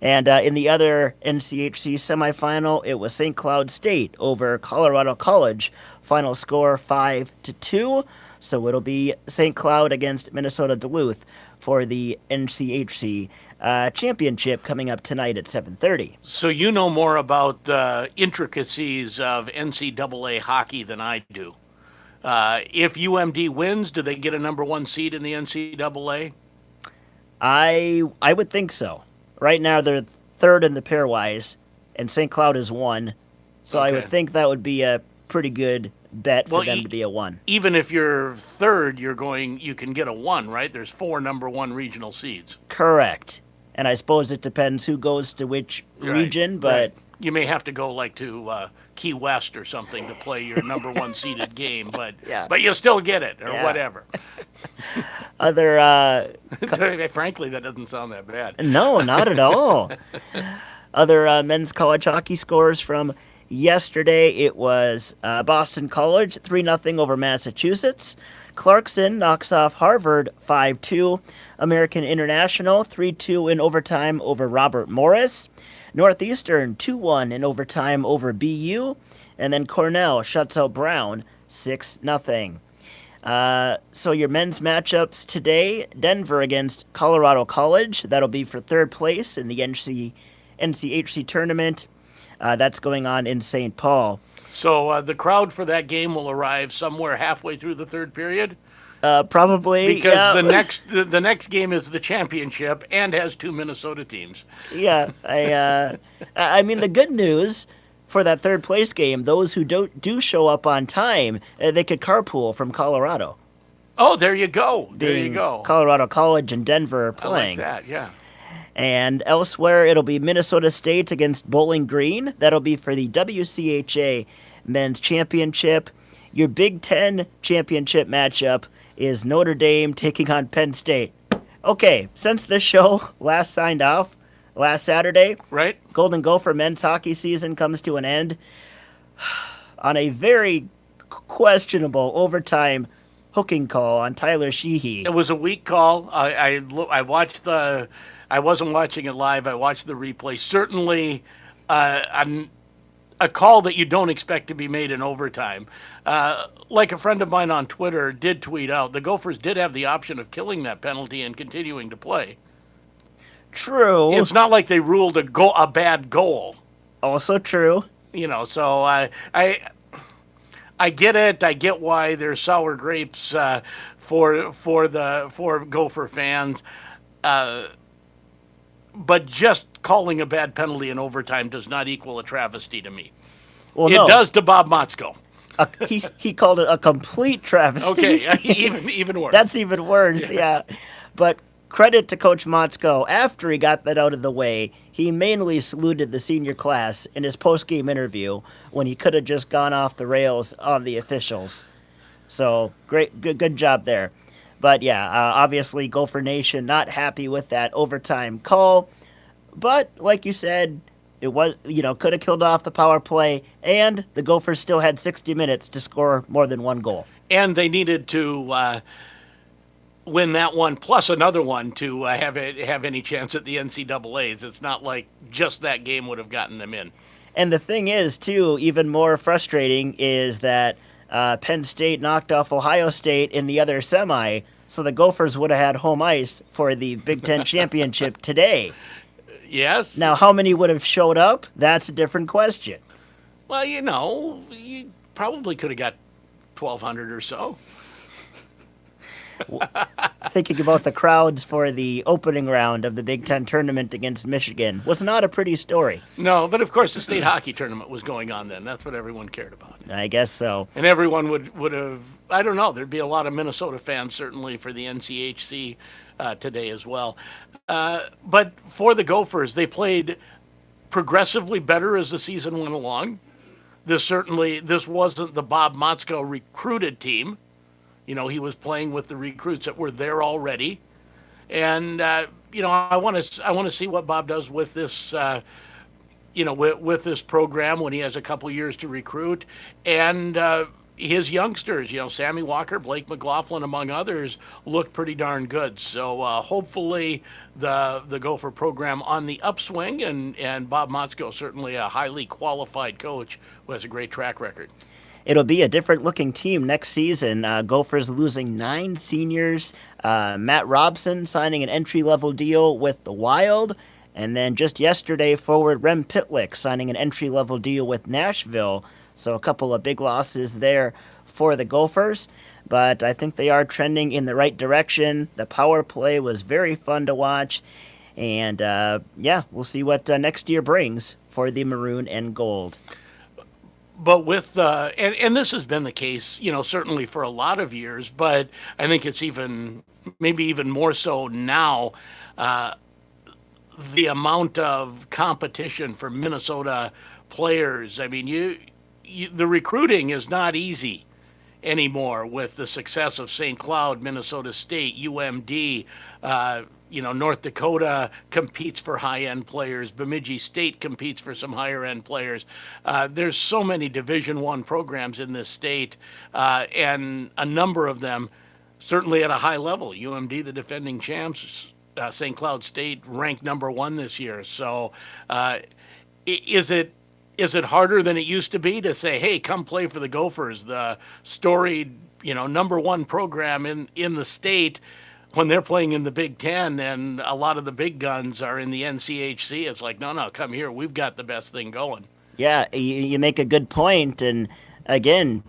And in the other NCHC semifinal, it was St. Cloud State over Colorado College. Final score 5-2. So it'll be St. Cloud against Minnesota Duluth for the NCHC championship coming up tonight at 7:30. So you know more about the intricacies of NCAA hockey than I do. If UMD wins, do they get a number 1 seed in the NCAA? I would think so. Right now they're third in the pairwise, and St. Cloud is 1. So I would think that would be a pretty good bet for them to be a 1. Even if you're third, you can get a 1, right? There's 4 number 1 regional seeds. Correct. And I suppose it depends who goes to which region, but you may have to go like to Key West or something to play your number 1 seeded game, but you'll still get it or whatever. Frankly, that doesn't sound that bad. No, not at all. Other men's college hockey scores from yesterday, it was Boston College 3-0 over Massachusetts. Clarkson knocks off Harvard 5-2. American International 3-2 in overtime over Robert Morris. Northeastern 2-1 in overtime over BU. And then Cornell shuts out Brown 6-0. So your men's matchups today, Denver against Colorado College. That'll be for third place in the NCHC tournament. That's going on in St. Paul. So the crowd for that game will arrive somewhere halfway through the third period? Probably. Because the next game is the championship and has 2 Minnesota teams. Yeah. I mean, the good news for that third place game, those who do show up on time, they could carpool from Colorado. Oh, there you go. There you go. Colorado College and Denver are playing. I like that, yeah. And elsewhere, it'll be Minnesota State against Bowling Green. That'll be for the WCHA Men's Championship. Your Big Ten Championship matchup is Notre Dame taking on Penn State. Okay, since this show last signed off, last Saturday, right? Golden Gopher men's hockey season comes to an end on a very questionable overtime hooking call on Tyler Sheehy. It was a weak call. I watched the... I wasn't watching it live. I watched the replay. Certainly a call that you don't expect to be made in overtime. Like a friend of mine on Twitter did tweet out, the Gophers did have the option of killing that penalty and continuing to play. True. It's not like they ruled a bad goal. Also true. So I get it. I get why there's sour grapes for Gopher fans. But just calling a bad penalty in overtime does not equal a travesty to me. Well, it does to Bob Motzko. He called it a complete travesty. Okay, even worse. That's even worse, yes. Yeah. But credit to Coach Motzko. After he got that out of the way, he mainly saluted the senior class in his post-game interview when he could have just gone off the rails on the officials. So, good job there. But yeah, obviously Gopher Nation not happy with that overtime call. But like you said, it was, could have killed off the power play, and the Gophers still had 60 minutes to score more than one goal. And they needed to win that one plus another one to have any chance at the NCAAs. It's not like just that game would have gotten them in. And the thing is, too, even more frustrating is that Penn State knocked off Ohio State in the other semi, so the Gophers would have had home ice for the Big Ten Championship today. Yes. Now, how many would have showed up? That's a different question. Well, you probably could have got 1,200 or so. Thinking about the crowds for the opening round of the Big Ten tournament against Michigan was not a pretty story. No, but of course the state hockey tournament was going on then. That's what everyone cared about. I guess so. And everyone would have, I don't know, there'd be a lot of Minnesota fans certainly for the NCHC today as well. But for the Gophers, they played progressively better as the season went along. This wasn't the Bob Motzko recruited team. He was playing with the recruits that were there already. And I want to see what Bob does with this. With this program when he has a couple years to recruit, and his youngsters, Sammy Walker, Blake McLaughlin, among others, look pretty darn good. So hopefully the Gopher program on the upswing, and Bob Motzko, certainly a highly qualified coach who has a great track record. It'll be a different-looking team next season. Gophers losing 9 seniors. Matt Robson signing an entry-level deal with the Wild. And then just yesterday, forward Rem Pitlick signing an entry-level deal with Nashville. So a couple of big losses there for the Gophers. But I think they are trending in the right direction. The power play was very fun to watch. And, we'll see what next year brings for the Maroon and Gold. But with and this has been the case, certainly for a lot of years, but I think it's maybe even more so now. The amount of competition for Minnesota players. I mean, the recruiting is not easy anymore with the success of St. Cloud, Minnesota State, UMD. North Dakota competes for high-end players. Bemidji State competes for some higher-end players. There's so many Division I programs in this state, and a number of them certainly at a high level. UMD, the defending champs, St. Cloud State ranked number 1 this year. So is it harder than it used to be to say, hey, come play for the Gophers, the storied, number 1 program in the state, when they're playing in the Big Ten and a lot of the big guns are in the NCHC? It's like, no, come here. We've got the best thing going. Yeah, you make a good point. And again,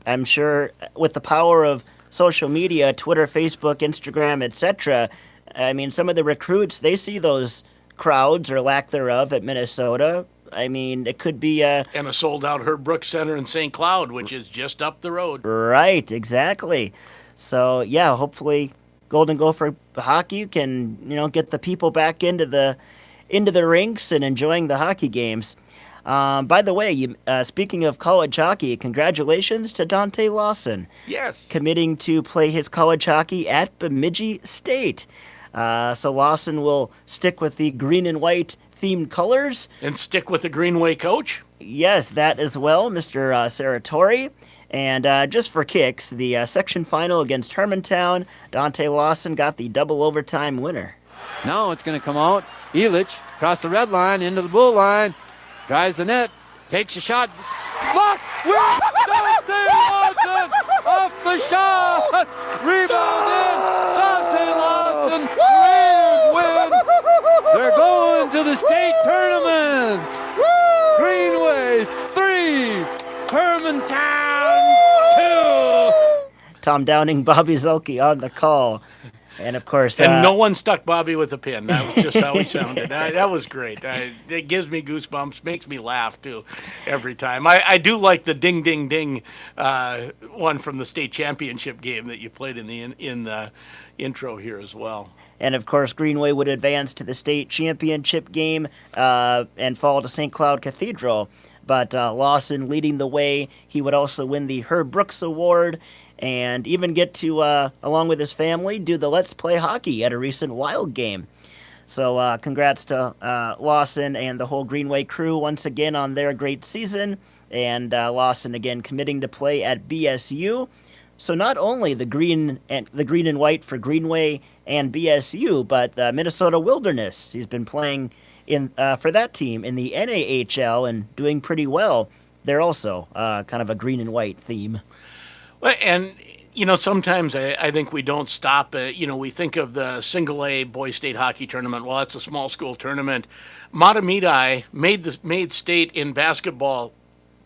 I'm sure with the power of social media, Twitter, Facebook, Instagram, etc., I mean, some of the recruits, they see those crowds or lack thereof at Minnesota. I mean, it could be and a sold-out Herb Brooks Center in St. Cloud, which is just up the road. Right, exactly. So, yeah, hopefully Golden Gopher hockey can, get the people back into the rinks and enjoying the hockey games. By the way, speaking of college hockey, congratulations to Dante Lawson. Yes. Committing to play his college hockey at Bemidji State. So Lawson will stick with the green and white themed colors. And stick with the Greenway coach? Yes, that as well, Mr. Saratori. And just for kicks, the section final against Hermantown, Dante Lawson got the double overtime winner. Now it's going to come out. Elich across the red line, into the blue line, drives the net, takes a shot. Blocked with Dante Lawson off the shot. Rebounded. Dante Lawson. Win. They're going to the state tournament. Greenway 3, Hermantown 2. Tom Downing, Bobby Zelke on the call. And, of course... And no one stuck Bobby with a pin. That was just how he sounded. That was great. It gives me goosebumps, makes me laugh, too, every time. I do like the ding, ding, ding one from the state championship game that you played in the intro here as well. And, of course, Greenway would advance to the state championship game and fall to St. Cloud Cathedral. But Lawson leading the way. He would also win the Herb Brooks Award and even get to, along with his family, do the Let's Play Hockey at a recent Wild game. So congrats to Lawson and the whole Greenway crew once again on their great season. And Lawson again committing to play at BSU. So not only the green and white for Greenway and BSU, but Minnesota Wilderness. He's been playing for that team in the NAHL and doing pretty well. They're also kind of a green and white theme. Well, and, sometimes I think we don't stop. We think of the single A boys state hockey tournament. Well, that's a small school tournament. Matamidi made state in basketball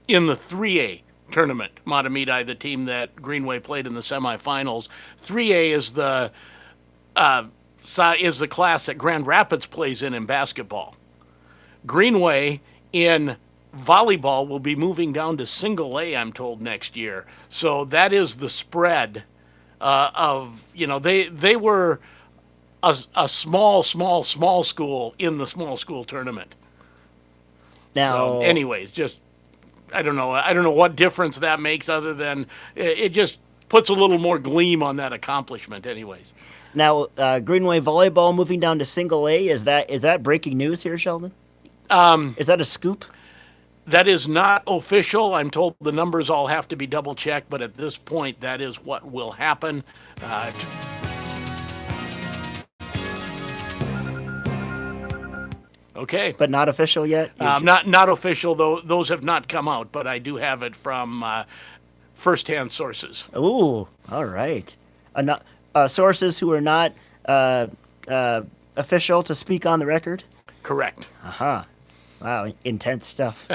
in the 3A tournament. Matamidi, the team that Greenway played in the semifinals. 3A is the class that Grand Rapids plays in basketball. Greenway in volleyball will be moving down to single A, I'm told, next year. So that is the spread of, they were a small school in the small school tournament. Now, so anyways, just, I don't know what difference that makes other than it just puts a little more gleam on that accomplishment anyways. Now, Greenway Volleyball moving down to Single A. Is that breaking news here, Sheldon? Is that a scoop? That is not official. I'm told the numbers all have to be double checked, but at this point, that is what will happen. Okay. But not official yet? Not official, though. Those have not come out, but I do have it from firsthand sources. Ooh, all right. Sources who are not official to speak on the record? Correct. Uh-huh. Wow, intense stuff.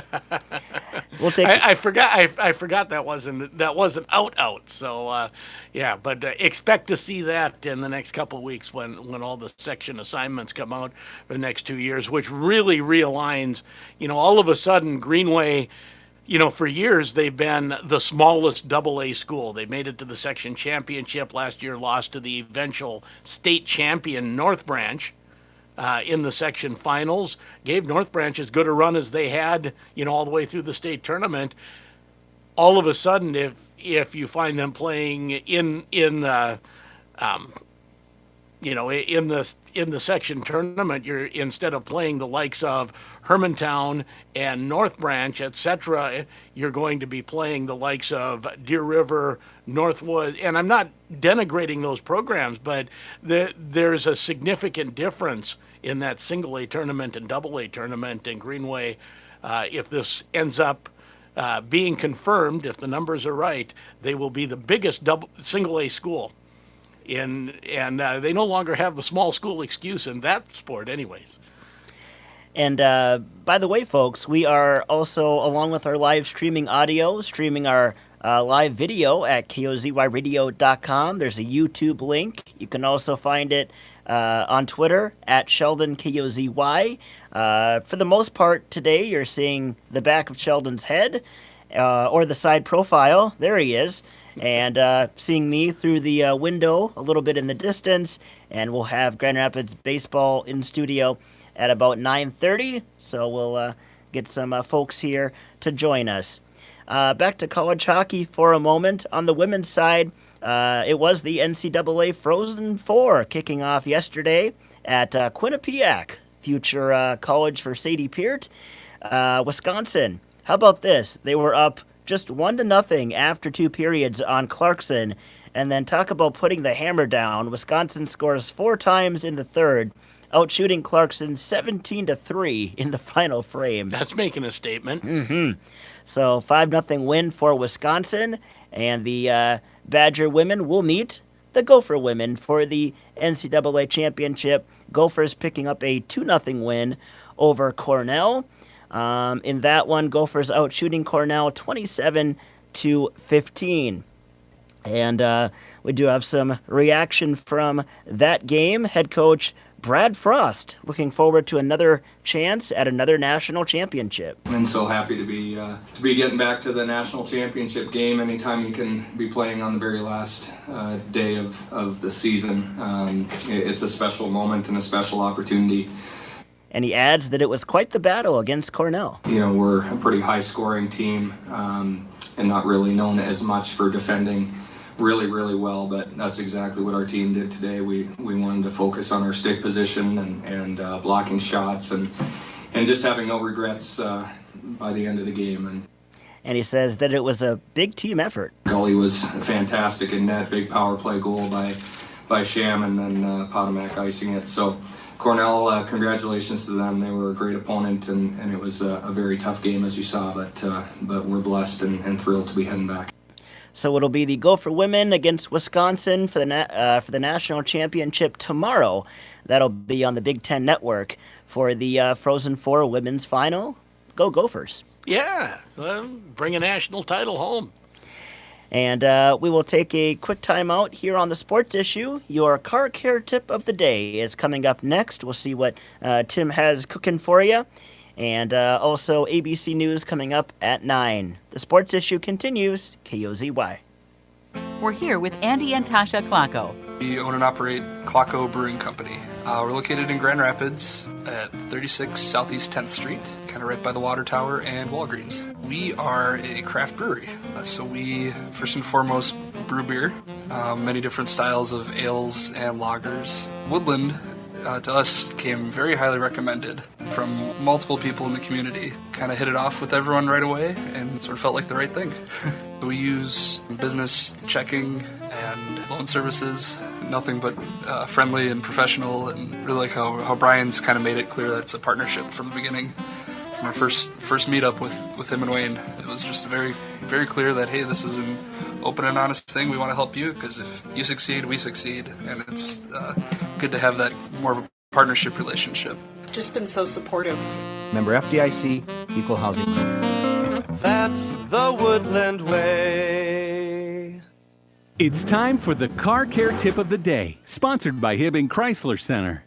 We'll take. I forgot that wasn't out. So yeah, but expect to see that in the next couple of weeks when all the section assignments come out for the next 2 years, which really realigns. All of a sudden Greenway, for years they've been the smallest AA school. They made it to the section championship last year, lost to the eventual state champion North Branch. In the section finals, gave North Branch as good a run as they had, all the way through the state tournament. All of a sudden, if you find them playing in the section tournament, you're, instead of playing the likes of Hermantown and North Branch, etc., you're going to be playing the likes of Deer River, Northwood, and I'm not denigrating those programs, but there's a significant difference in that single A tournament and double A tournament. And Greenway, if this ends up being confirmed, if the numbers are right, they will be the biggest single A school. And they no longer have the small school excuse in that sport anyways. And by the way, folks, we are also, along with our live streaming audio, streaming our live video at KOZYradio.com. There's a YouTube link. You can also find it on Twitter at Sheldon KOZY. For the most part today, you're seeing the back of Sheldon's head or the side profile. There he is. And seeing me through the window a little bit in the distance. And we'll have Grand Rapids Baseball in studio at about 9:30. So we'll get some folks here to join us. Back to college hockey for a moment. On the women's side, it was the NCAA Frozen Four kicking off yesterday at Quinnipiac, future college for Sadie Peart, Wisconsin. How about this? They were up just 1-0 after 2 periods on Clarkson, and then talk about putting the hammer down. Wisconsin scores 4 times in the third, outshooting Clarkson 17-3 in the final frame. That's making a statement. Mm-hmm. So 5-0 win for Wisconsin, and the Badger women will meet the Gopher women for the NCAA championship. Gophers picking up a 2-0 win over Cornell. In that one, Gophers outshooting Cornell 27-15. And we do have some reaction from that game. Head coach Brad Frost looking forward to another chance at another national championship. And so happy to be getting back to the national championship game. Anytime you can be playing on the very last day of the season, it's a special moment and a special opportunity. And he adds that it was quite the battle against Cornell. We're a pretty high-scoring team and not really known as much for defending really, really well, but that's exactly what our team did today. We wanted to focus on our stick position and blocking shots and just having no regrets by the end of the game. And he says that it was a big team effort. Gully was fantastic in net, big power play goal by Sham, and then Potomac icing it. So Cornell, congratulations to them. They were a great opponent, and it was a very tough game, as you saw, but we're blessed and thrilled to be heading back. So it'll be the Gopher women against Wisconsin for the national championship tomorrow. That'll be on the Big Ten Network for the Frozen Four women's final. Go Gophers! Yeah, bring a national title home. And we will take a quick time out here on the Sports Issue. Your car care tip of the day is coming up next. We'll see what Tim has cooking for you. And also ABC News coming up at 9. The Sports Issue continues. KOZY. We're here with Andy and Tasha Klocko. We own and operate Klocko Brewing Company. We're located in Grand Rapids at 36 Southeast 10th Street, kind of right by the Water Tower and Walgreens. We are a craft brewery, so we first and foremost brew beer. many different styles of ales and lagers. Woodland, to us, came very highly recommended from multiple people in the community. Kind of hit it off with everyone right away and sort of felt like the right thing. We use business checking and loan services, nothing but friendly and professional, and really like how Brian's kind of made it clear that it's a partnership from the beginning. From our first meetup with him and Wayne, it was just very, very clear that, hey, this is an open and honest thing. We want to help you, because if you succeed, we succeed, and it's good to have that more of a partnership relationship. Just been so supportive. Member FDIC, Equal Housing Lender. That's the Woodland way. It's time for the Car Care Tip of the Day, sponsored by Hibbing Chrysler Center.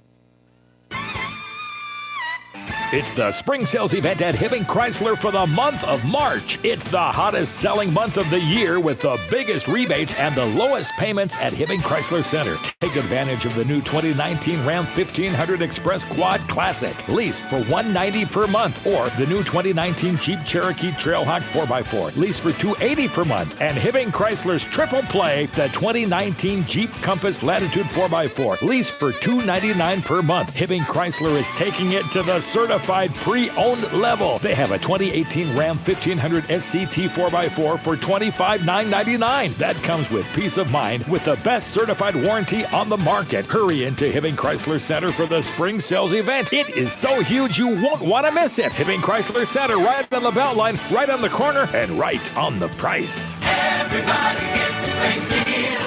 It's the spring sales event at Hibbing Chrysler for the month of March. It's the hottest selling month of the year with the biggest rebates and the lowest payments at Hibbing Chrysler Center. Take advantage of the new 2019 Ram 1500 Express Quad Classic, leased for $190 per month, or the new 2019 Jeep Cherokee Trailhawk 4x4, leased for $280 per month, and Hibbing Chrysler's Triple Play, the 2019 Jeep Compass Latitude 4x4, leased for $299 per month. Hibbing Chrysler is taking it to the certified pre-owned level. They have a 2018 Ram 1500 SCT 4x4 for $25,999. That comes with peace of mind with the best certified warranty on the market. Hurry into Hibbing Chrysler Center for the spring sales event. It is so huge you won't want to miss it. Hibbing Chrysler Center, right on the belt line, right on the corner, and right on the price. Everybody gets a great deal.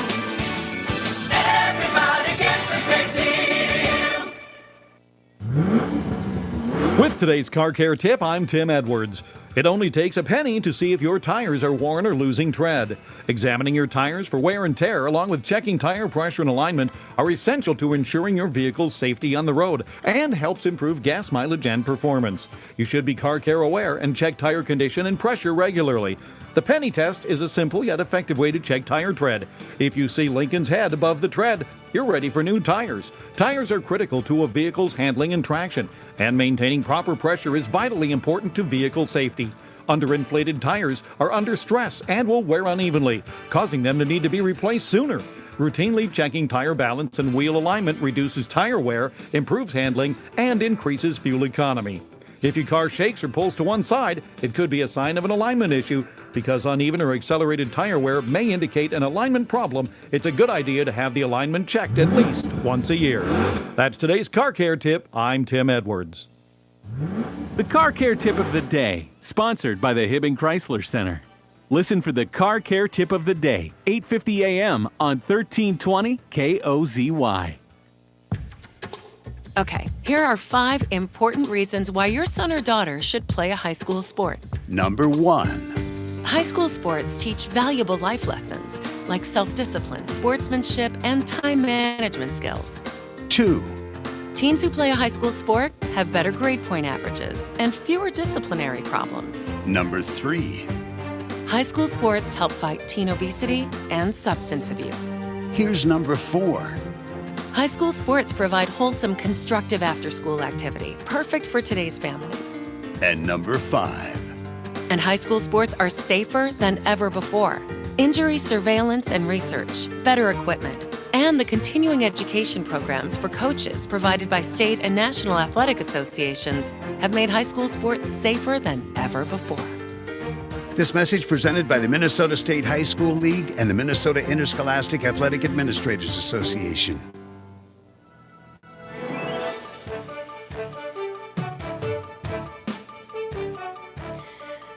Everybody gets a great deal. With today's Car Care Tip, I'm Tim Edwards. It only takes a penny to see if your tires are worn or losing tread. Examining your tires for wear and tear, along with checking tire pressure and alignment, are essential to ensuring your vehicle's safety on the road and helps improve gas mileage and performance. You should be Car Care aware and check tire condition and pressure regularly. The penny test is a simple yet effective way to check tire tread. If you see Lincoln's head above the tread, you're ready for new tires. Tires are critical to a vehicle's handling and traction, and maintaining proper pressure is vitally important to vehicle safety. Underinflated tires are under stress and will wear unevenly, causing them to need to be replaced sooner. Routinely checking tire balance and wheel alignment reduces tire wear, improves handling, and increases fuel economy. If your car shakes or pulls to one side, it could be a sign of an alignment issue. Because uneven or accelerated tire wear may indicate an alignment problem, it's a good idea to have the alignment checked at least once a year. That's today's Car Care Tip. I'm Tim Edwards. The Car Care Tip of the Day, sponsored by the Hibbing Chrysler Center. Listen for the Car Care Tip of the Day, 8:50 a.m. on 1320 KOZY. Okay, here are 5 important reasons why your son or daughter should play a high school sport. Number 1. High school sports teach valuable life lessons like self-discipline, sportsmanship, and time management skills. 2. Teens who play a high school sport have better grade point averages and fewer disciplinary problems. Number 3. High school sports help fight teen obesity and substance abuse. Here's number 4. High school sports provide wholesome, constructive after-school activity, perfect for today's families. And number 5. And high school sports are safer than ever before. Injury surveillance and research, better equipment, and the continuing education programs for coaches provided by state and national athletic associations have made high school sports safer than ever before. This message presented by the Minnesota State High School League and the Minnesota Interscholastic Athletic Administrators Association.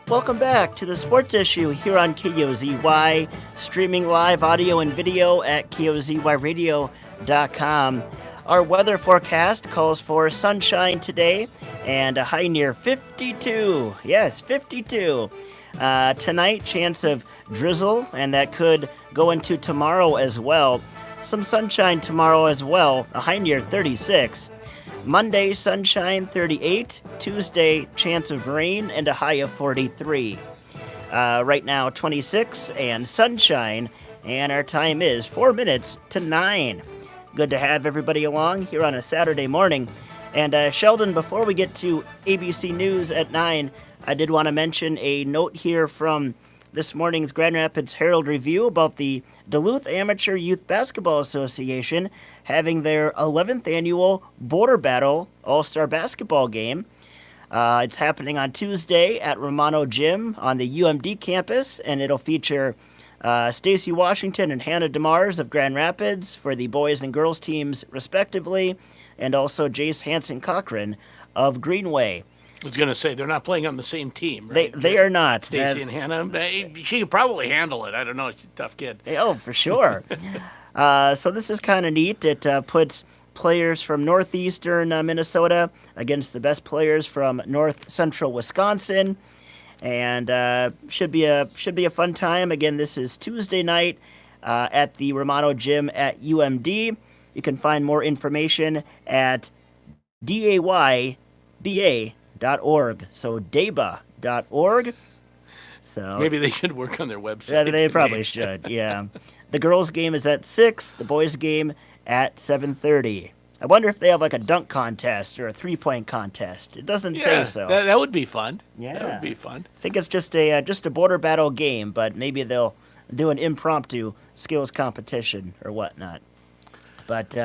Welcome back to the Sports Issue here on KOZY, streaming live audio and video at KOZYradio.com. Our weather forecast calls for sunshine today and a high near 52. Yes, 52. Tonight, chance of drizzle, and that could go into tomorrow as well. Some sunshine tomorrow as well, a high near 36. Monday, sunshine, 38. Tuesday, chance of rain and a high of 43. Right now, 26 and sunshine, and our time is 4 minutes to 9. Good to have everybody along here on a Saturday morning. And Sheldon, before we get to ABC News at 9, I did want to mention a note here from this morning's Grand Rapids Herald Review about the Duluth Amateur Youth Basketball Association having their 11th annual Border Battle All-Star Basketball game. It's happening on Tuesday at Romano Gym on the UMD campus, and it'll feature Stacy Washington and Hannah DeMars of Grand Rapids for the boys and girls teams, respectively, and also Jace Hansen-Cochran of Greenway. I was going to say, they're not playing on the same team, right? They are not. Stacy and Hannah, she could probably handle it. I don't know. She's a tough kid. Oh, for sure. So this is kind of neat. It puts players from northeastern Minnesota against the best players from north central Wisconsin, and should be a fun time. Again, this is Tuesday night at the Romano Gym at UMD. You can find more information at dayba.org. So dayba.org. So maybe they should work on their website. Yeah, they probably should. Yeah. The girls' game is at 6. The boys' game at 7:30. I wonder if they have like a dunk contest or a 3-point contest. It doesn't say so. That would be fun. Yeah, that would be fun. I think it's just a border battle game, but maybe they'll do an impromptu skills competition or whatnot. But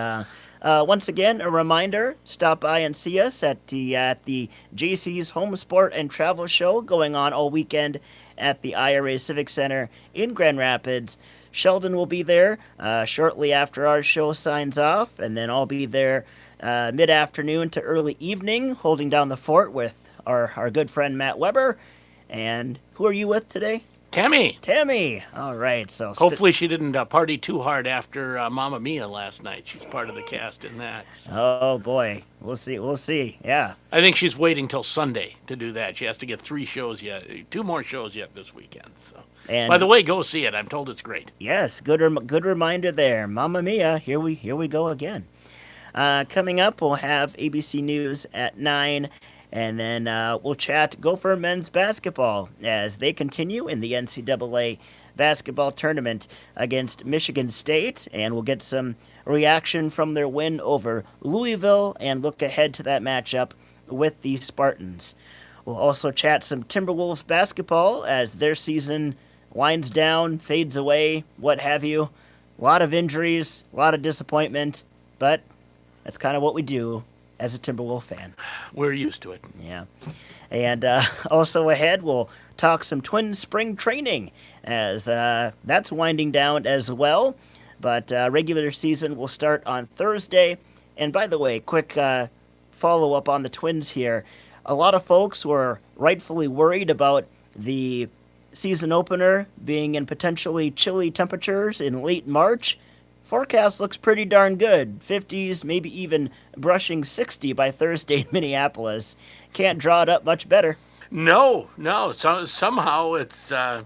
once again, a reminder: stop by and see us at the JC's Home Sport and Travel Show going on all weekend at the IRA Civic Center in Grand Rapids. Sheldon will be there shortly after our show signs off, and then I'll be there mid-afternoon to early evening, holding down the fort with our good friend Matt Weber. And who are you with today? Tammy. All right. So hopefully she didn't party too hard after Mamma Mia last night. She's part of the cast in that. So. Oh boy, we'll see. Yeah. I think she's waiting till Sunday to do that. She has to get 2 more shows yet this weekend. So. And by the way, go see it. I'm told it's great. Yes, good reminder there. Mamma Mia, here we go again. Coming up, we'll have ABC News at 9, and then we'll chat Gopher men's basketball as they continue in the NCAA basketball tournament against Michigan State, and we'll get some reaction from their win over Louisville and look ahead to that matchup with the Spartans. We'll also chat some Timberwolves basketball as their season winds down, fades away, what have you. A lot of injuries, a lot of disappointment, but that's kind of what we do as a Timberwolf fan. We're used to it. Yeah. And also ahead, we'll talk some Twins spring training as that's winding down as well. But regular season will start on Thursday. And by the way, quick follow-up on the Twins here. A lot of folks were rightfully worried about the season opener being in potentially chilly temperatures in late March. Forecast looks pretty darn good. 50s, maybe even brushing 60 by Thursday in Minneapolis. Can't draw it up much better. No. Somehow it's going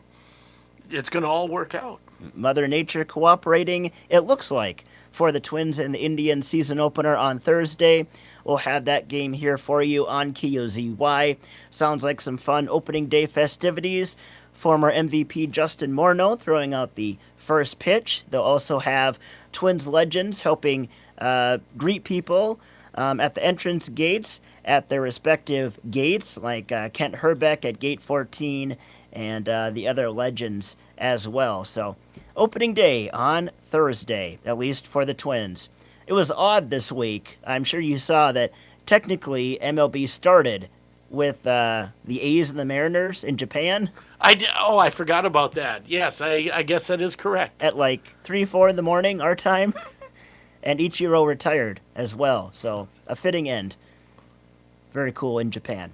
to all work out. Mother Nature cooperating, it looks like, for the Twins and the Indians season opener on Thursday. We'll have that game here for you on KOZY. Sounds like some fun opening day festivities. Former MVP Justin Morneau throwing out the first pitch. They'll also have Twins legends helping greet people at the entrance gates at their respective gates, like Kent Herbeck at gate 14 and the other legends as well. So opening day on Thursday, at least for the Twins. It was odd this week. I'm sure you saw that technically MLB started with the A's and the Mariners in Japan. I forgot about that. Yes, I guess that is correct. At like 3-4 in the morning, our time. And Ichiro retired as well. So a fitting end. Very cool in Japan.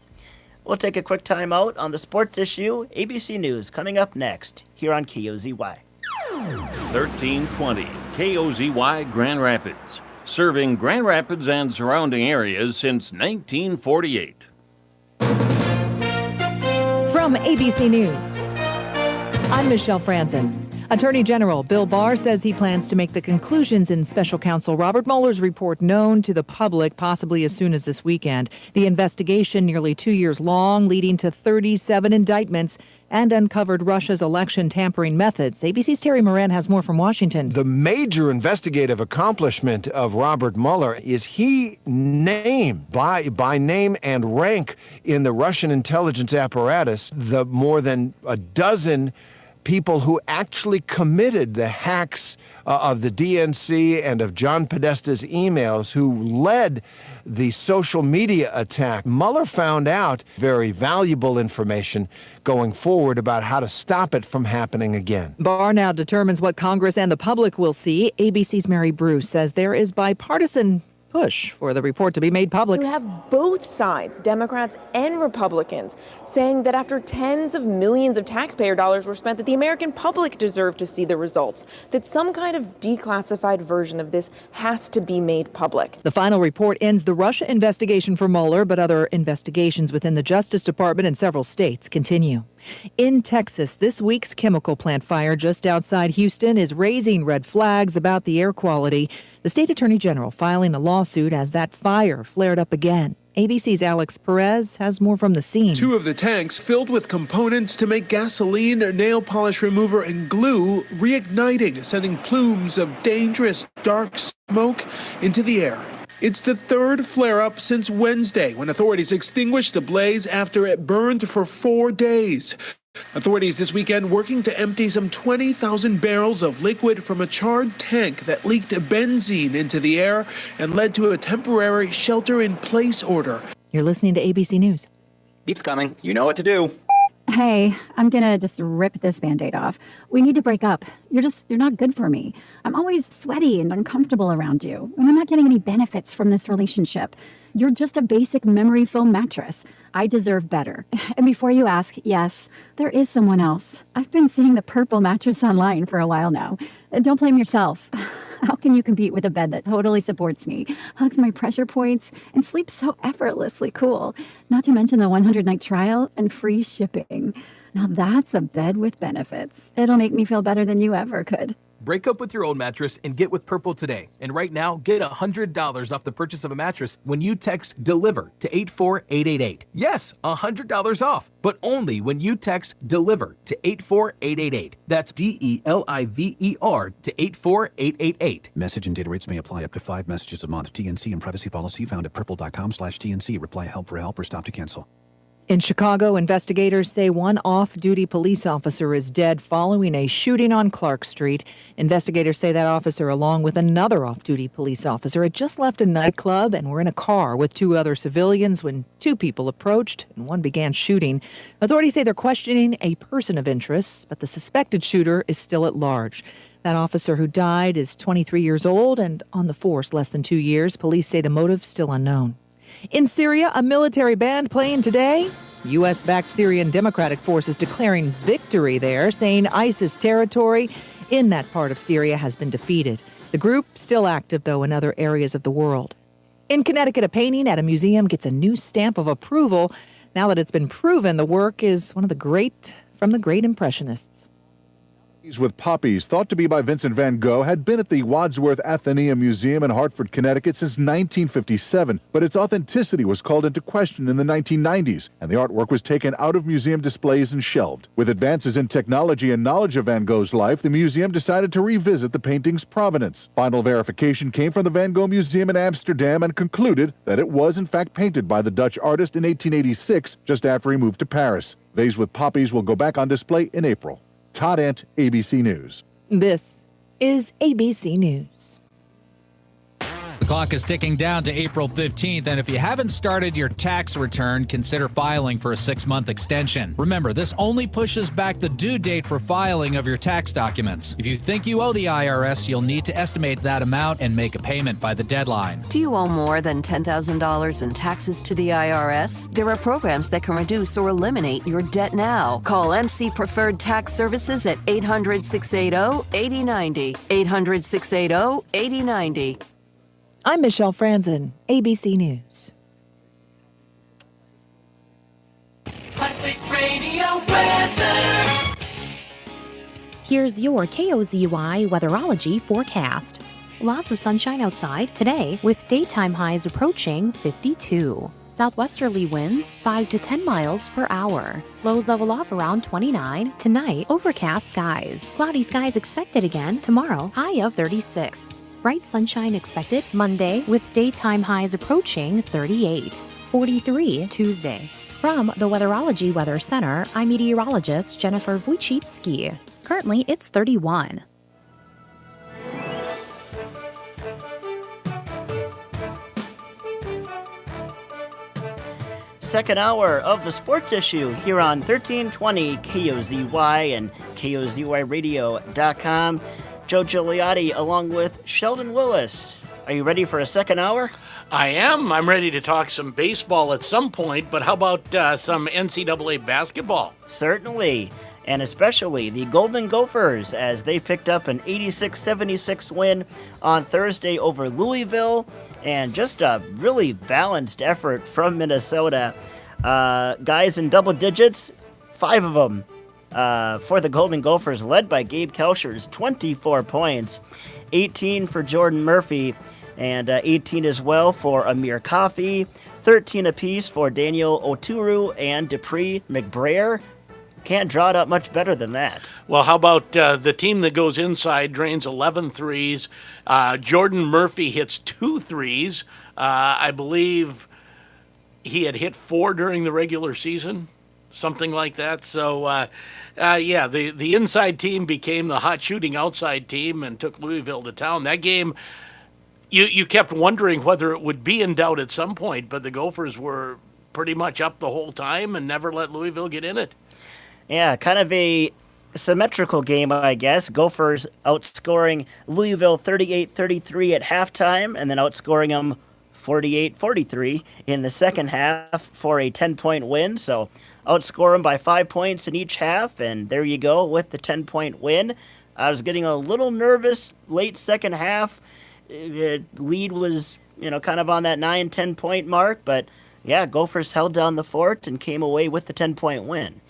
We'll take a quick time out on the sports issue. ABC News coming up next here on KOZY. 1320 KOZY Grand Rapids. Serving Grand Rapids and surrounding areas since 1948. From ABC News, I'm Michelle Franzen. Attorney General Bill Barr says he plans to make the conclusions in Special Counsel Robert Mueller's report known to the public possibly as soon as this weekend. The investigation, nearly 2 years long, leading to 37 indictments and uncovered Russia's election tampering methods. ABC's Terry Moran has more from Washington. The major investigative accomplishment of Robert Mueller is he named by name and rank in the Russian intelligence apparatus the more than a dozen people who actually committed the hacks of the DNC and of John Podesta's emails, who led the social media attack. Mueller found out very valuable information going forward about how to stop it from happening again. Barr now determines what Congress and the public will see. ABC's Mary Bruce says there is bipartisan push for the report to be made public. You have both sides, Democrats and Republicans, saying that after tens of millions of taxpayer dollars were spent, that the American public deserve to see the results, that some kind of declassified version of this has to be made public. The final report ends the Russia investigation for Mueller, but other investigations within the Justice Department in several states continue. In Texas, this week's chemical plant fire just outside Houston is raising red flags about the air quality. The state attorney general filing a lawsuit as that fire flared up again. ABC's Alex Perez has more from the scene. 2 of the tanks filled with components to make gasoline, nail polish remover, and glue reigniting, sending plumes of dangerous dark smoke into the air. It's the 3rd flare-up since Wednesday, when authorities extinguished the blaze after it burned for 4 days. Authorities this weekend working to empty some 20,000 barrels of liquid from a charred tank that leaked benzene into the air and led to a temporary shelter-in-place order. You're listening to ABC News. Beep's coming. You know what to do. Hey, I'm gonna just rip this Band-Aid off. We need to break up. You're not good for me. I'm always sweaty and uncomfortable around you, and I'm not getting any benefits from this relationship. You're just a basic memory foam mattress. I deserve better. And before you ask, yes, there is someone else. I've been seeing the Purple mattress online for a while now. Don't blame yourself. How can you compete with a bed that totally supports me, hugs my pressure points, and sleeps so effortlessly cool? Not to mention the 100-night trial and free shipping. Now that's a bed with benefits. It'll make me feel better than you ever could. Break up with your old mattress and get with Purple today. And right now, get $100 off the purchase of a mattress when you text DELIVER to 84888. Yes, $100 off, but only when you text DELIVER to 84888. That's DELIVER to 84888. Message and data rates may apply up to 5 messages a month. TNC and privacy policy found at purple.com/TNC. Reply help for help or stop to cancel. In Chicago, investigators say one off-duty police officer is dead following a shooting on Clark Street. Investigators say that officer, along with another off-duty police officer, had just left a nightclub and were in a car with 2 other civilians when 2 people approached and one began shooting. Authorities say they're questioning a person of interest, but the suspected shooter is still at large. That officer who died is 23 years old and on the force less than 2 years. Police say the motive still unknown. In Syria, a military band playing today. U.S.-backed Syrian Democratic Forces declaring victory there, saying ISIS territory in that part of Syria has been defeated. The group still active, though, in other areas of the world. In Connecticut, a painting at a museum gets a new stamp of approval now that it's been proven the work is one of the great Impressionists. With Poppies, thought to be by Vincent van Gogh, had been at the Wadsworth Atheneum Museum in Hartford, Connecticut since 1957, but its authenticity was called into question in the 1990s, and the artwork was taken out of museum displays and shelved. With advances in technology and knowledge of Van Gogh's life, the museum decided to revisit the painting's provenance. Final verification came from the Van Gogh Museum in Amsterdam and concluded that it was in fact painted by the Dutch artist in 1886, just after he moved to Paris. Vase with Poppies will go back on display in April. Todd Ant, ABC News. This is ABC News. The clock is ticking down to April 15th, and if you haven't started your tax return, consider filing for a 6-month extension. Remember, this only pushes back the due date for filing of your tax documents. If you think you owe the IRS, you'll need to estimate that amount and make a payment by the deadline. Do you owe more than $10,000 in taxes to the IRS? There are programs that can reduce or eliminate your debt now. Call MC Preferred Tax Services at 800-680-8090. 800-680-8090. I'm Michelle Franzen, ABC News. Classic Radio weather. Here's your KOZY weatherology forecast. Lots of sunshine outside today with daytime highs approaching 52. Southwesterly winds 5 to 10 miles per hour. Lows level off around 29. Tonight, overcast skies. Cloudy skies expected again tomorrow, high of 36. Bright sunshine expected Monday with daytime highs approaching 38. 43 Tuesday. From the Weatherology Weather Center, I'm meteorologist Jennifer Wojcicki. Currently, it's 31. Second hour of the Sports Issue here on 1320 KOZY and KOZYRadio.com. Joe Gigliotti along with Sheldon Willis. Are you ready for a second hour? I am. I'm ready to talk some baseball at some point, but how about some NCAA basketball? Certainly, and especially the Golden Gophers as they picked up an 86-76 win on Thursday over Louisville, and just a really balanced effort from Minnesota. Guys in double digits, 5 of them for the Golden Gophers, led by Gabe Kelchers, 24 points, 18 for Jordan Murphy, and 18 as well for Amir Coffey, 13 apiece for Daniel Oturu and Dupree McBrayer. Can't draw it up much better than that. Well, how about the team that goes inside drains 11 threes. Jordan Murphy hits 2 threes. I believe he had hit 4 during the regular season, something like that. So, the inside team became the hot shooting outside team and took Louisville to town. That game, you kept wondering whether it would be in doubt at some point, but the Gophers were pretty much up the whole time and never let Louisville get in it. Yeah, kind of a symmetrical game, I guess. Gophers outscoring Louisville 38-33 at halftime, and then outscoring them 48-43 in the second half for a 10-point win. So outscore them by 5 points in each half, and there you go with the 10-point win. I was getting a little nervous late second half. The lead was, kind of on that 9-10 point mark, but yeah, Gophers held down the fort and came away with the 10-point win.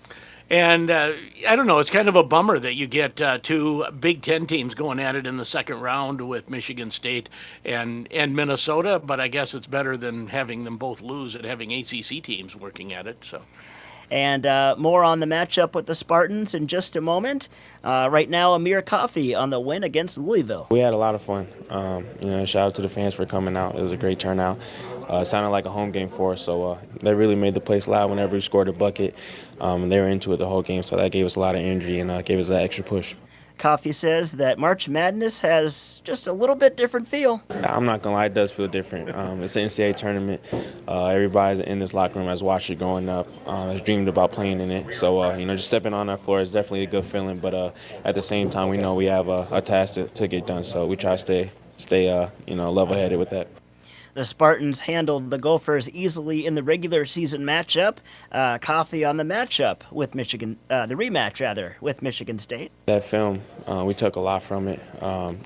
And I don't know, it's kind of a bummer that you get 2 Big Ten teams going at it in the second round with Michigan State and Minnesota, but I guess it's better than having them both lose and having ACC teams working at it. So. And more on the matchup with the Spartans in just a moment. Right now, Amir Coffey on the win against Louisville. We had a lot of fun. Shout out to the fans for coming out. It was a great turnout. It sounded like a home game for us, so they really made the place loud whenever we scored a bucket. They were into it the whole game, so that gave us a lot of energy and gave us that extra push. Coffey says that March Madness has just a little bit different feel. I'm not going to lie, it does feel different. It's an NCAA tournament. Everybody in this locker room has watched it growing up, has dreamed about playing in it. So, just stepping on that floor is definitely a good feeling. But at the same time, we know we have a task to get done. So we try to stay level-headed with that. The Spartans handled the Gophers easily in the regular season matchup. Coffey on the matchup with Michigan, the rematch rather, with Michigan State. That film, we took a lot from it.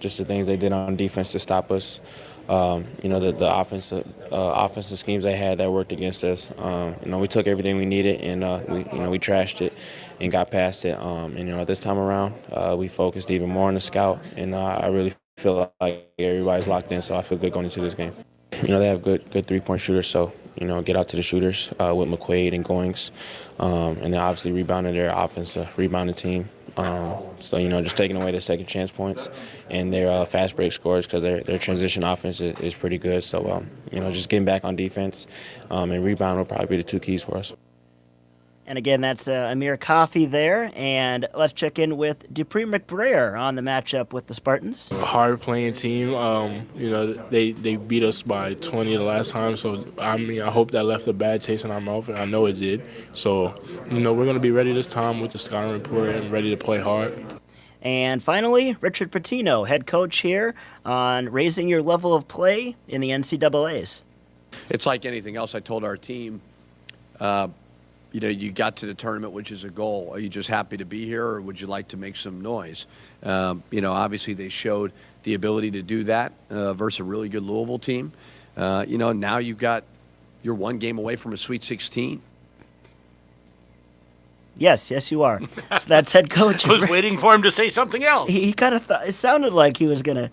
Just the things they did on defense to stop us. The offensive schemes they had that worked against us. We took everything we needed and we trashed it and got past it. This time around, we focused even more on the scout, and I really feel like everybody's locked in. So I feel good going into this game. They have good 3-point shooters, so, get out to the shooters with McQuaid and Goings. And they obviously rebounded their offensive rebounding team. Just taking away their second chance points and their fast break scores because their transition offense is pretty good. So, just getting back on defense and rebound will probably be the 2 keys for us. And again, that's Amir Coffey there. And let's check in with Dupree McBrayer on the matchup with the Spartans. A hard-playing team. They beat us by 20 the last time. So, I hope that left a bad taste in our mouth, and I know it did. So, we're going to be ready this time with the scouting report and ready to play hard. And finally, Richard Pitino, head coach here, on raising your level of play in the NCAAs. It's like anything else. I told our team, you got to the tournament, which is a goal. Are you just happy to be here, or would you like to make some noise? Obviously they showed the ability to do that versus a really good Louisville team. Now you're 1 game away from a Sweet 16. Yes, you are. So that's head coach. I was waiting for him to say something else. He kind of thought, it sounded like he was going to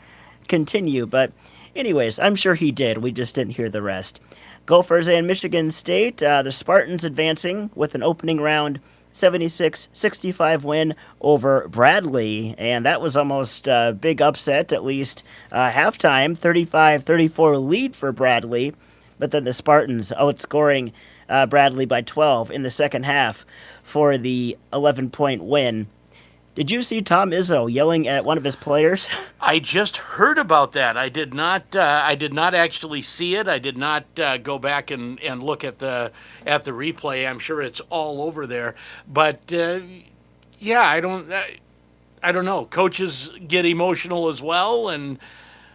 continue, but anyways, I'm sure he did. We just didn't hear the rest. Gophers and Michigan State, the Spartans advancing with an opening round 76-65 win over Bradley, and that was almost a big upset, at least halftime, 35-34 lead for Bradley, but then the Spartans outscoring Bradley by 12 in the second half for the 11-point win. Did you see Tom Izzo yelling at one of his players? I just heard about that. I did not actually see it. I did not go back and look at the replay. I'm sure it's all over there. But yeah, I don't know. Coaches get emotional as well, and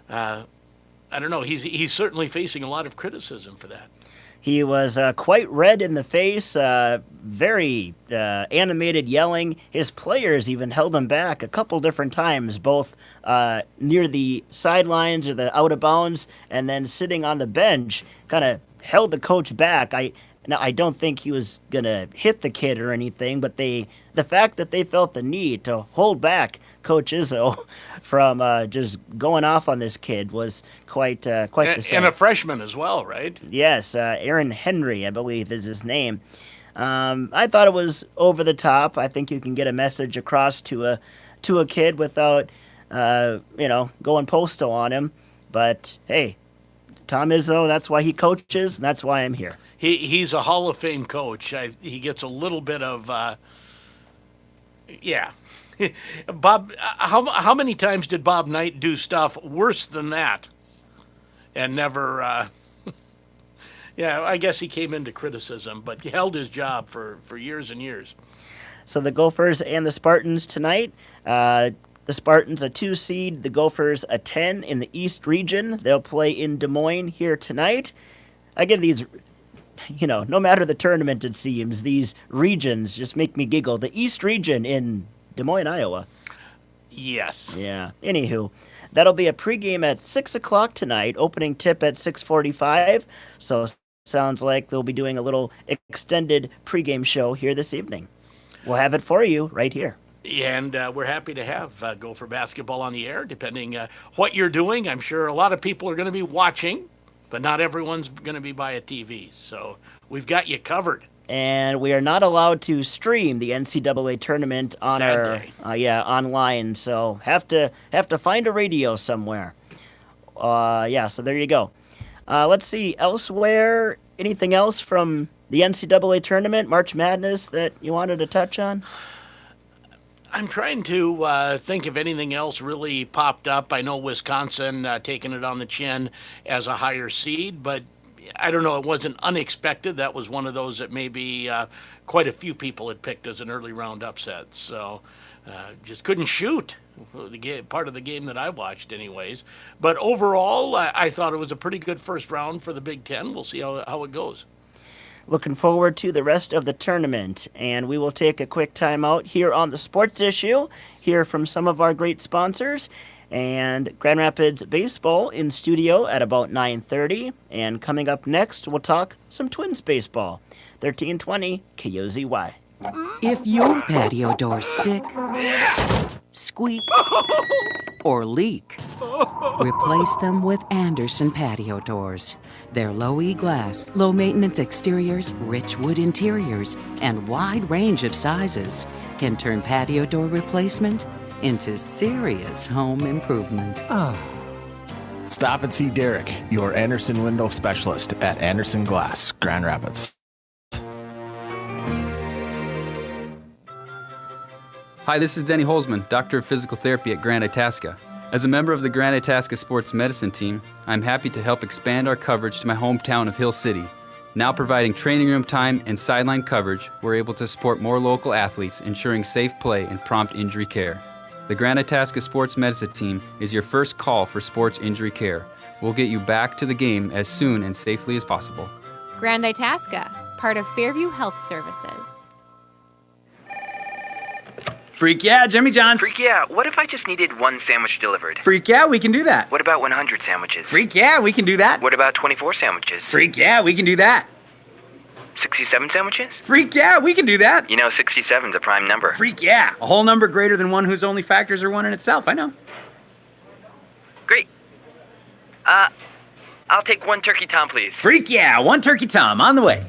I don't know. He's certainly facing a lot of criticism for that. He was quite red in the face, very animated yelling. His players even held him back a couple different times, both near the sidelines or the out of bounds, and then sitting on the bench, kind of held the coach back. I don't think he was going to hit the kid or anything, but the fact that they felt the need to hold back Coach Izzo from just going off on this kid was quite the sight. And a freshman as well, right? Yes, Aaron Henry, I believe, is his name. I thought it was over the top. I think you can get a message across to a kid without, going postal on him. But hey, Tom Izzo, that's why he coaches, and that's why I'm here. He's a Hall of Fame coach. He gets a little bit of, yeah. Bob, how many times did Bob Knight do stuff worse than that, and never? Yeah, I guess he came into criticism, but he held his job for years and years. So the Gophers and the Spartans tonight. The Spartans a 2 seed, the Gophers a 10 in the East region. They'll play in Des Moines here tonight. Again, these. No matter the tournament, it seems, these regions just make me giggle. The East region in Des Moines, Iowa. Yes. Yeah. Anywho, that'll be a pregame at 6 o'clock tonight, opening tip at 6:45. So sounds like they'll be doing a little extended pregame show here this evening. We'll have it for you right here. And we're happy to have Gopher basketball on the air, depending what you're doing. I'm sure a lot of people are going to be watching, but not everyone's going to be by a TV. So we've got you covered. And we are not allowed to stream the NCAA tournament on online. So have to find a radio somewhere. So there you go. Let's see. Elsewhere, anything else from the NCAA tournament, March Madness, that you wanted to touch on? I'm trying to think if anything else really popped up. I know Wisconsin taking it on the chin as a higher seed, but I don't know. It wasn't unexpected. That was one of those that maybe quite a few people had picked as an early round upset. So just couldn't shoot. Part of the game that I watched anyways. But overall, I thought it was a pretty good first round for the Big Ten. We'll see how it goes. Looking forward to the rest of the tournament, and we will take a quick time out here on the Sports Issue, hear from some of our great sponsors, and Grand Rapids Baseball in studio at about 9:30, and coming up next, we'll talk some Twins baseball. 1320 KOZY. If your patio doors stick, squeak, or leak, replace them with Anderson patio doors. Their low E-glass, low-maintenance exteriors, rich wood interiors, and wide range of sizes can turn patio door replacement into serious home improvement. Stop and see Derek, your Anderson window specialist at Anderson Glass, Grand Rapids. Hi, this is Denny Holzman, Doctor of Physical Therapy at Grand Itasca. As a member of the Grand Itasca Sports Medicine team, I'm happy to help expand our coverage to my hometown of Hill City. Now providing training room time and sideline coverage, we're able to support more local athletes, ensuring safe play and prompt injury care. The Grand Itasca Sports Medicine team is your first call for sports injury care. We'll get you back to the game as soon and safely as possible. Grand Itasca, part of Fairview Health Services. Freak yeah, Jimmy John's. Freak yeah, what if I just needed one sandwich delivered? Freak yeah, we can do that. What about 100 sandwiches? Freak yeah, we can do that. What about 24 sandwiches? Freak yeah, we can do that. 67 sandwiches? Freak yeah, we can do that. You know, 67's a prime number. Freak yeah, a whole number greater than one whose only factors are one in itself, I know. Great. I'll take one turkey tom, please. Freak yeah, one turkey tom, on the way.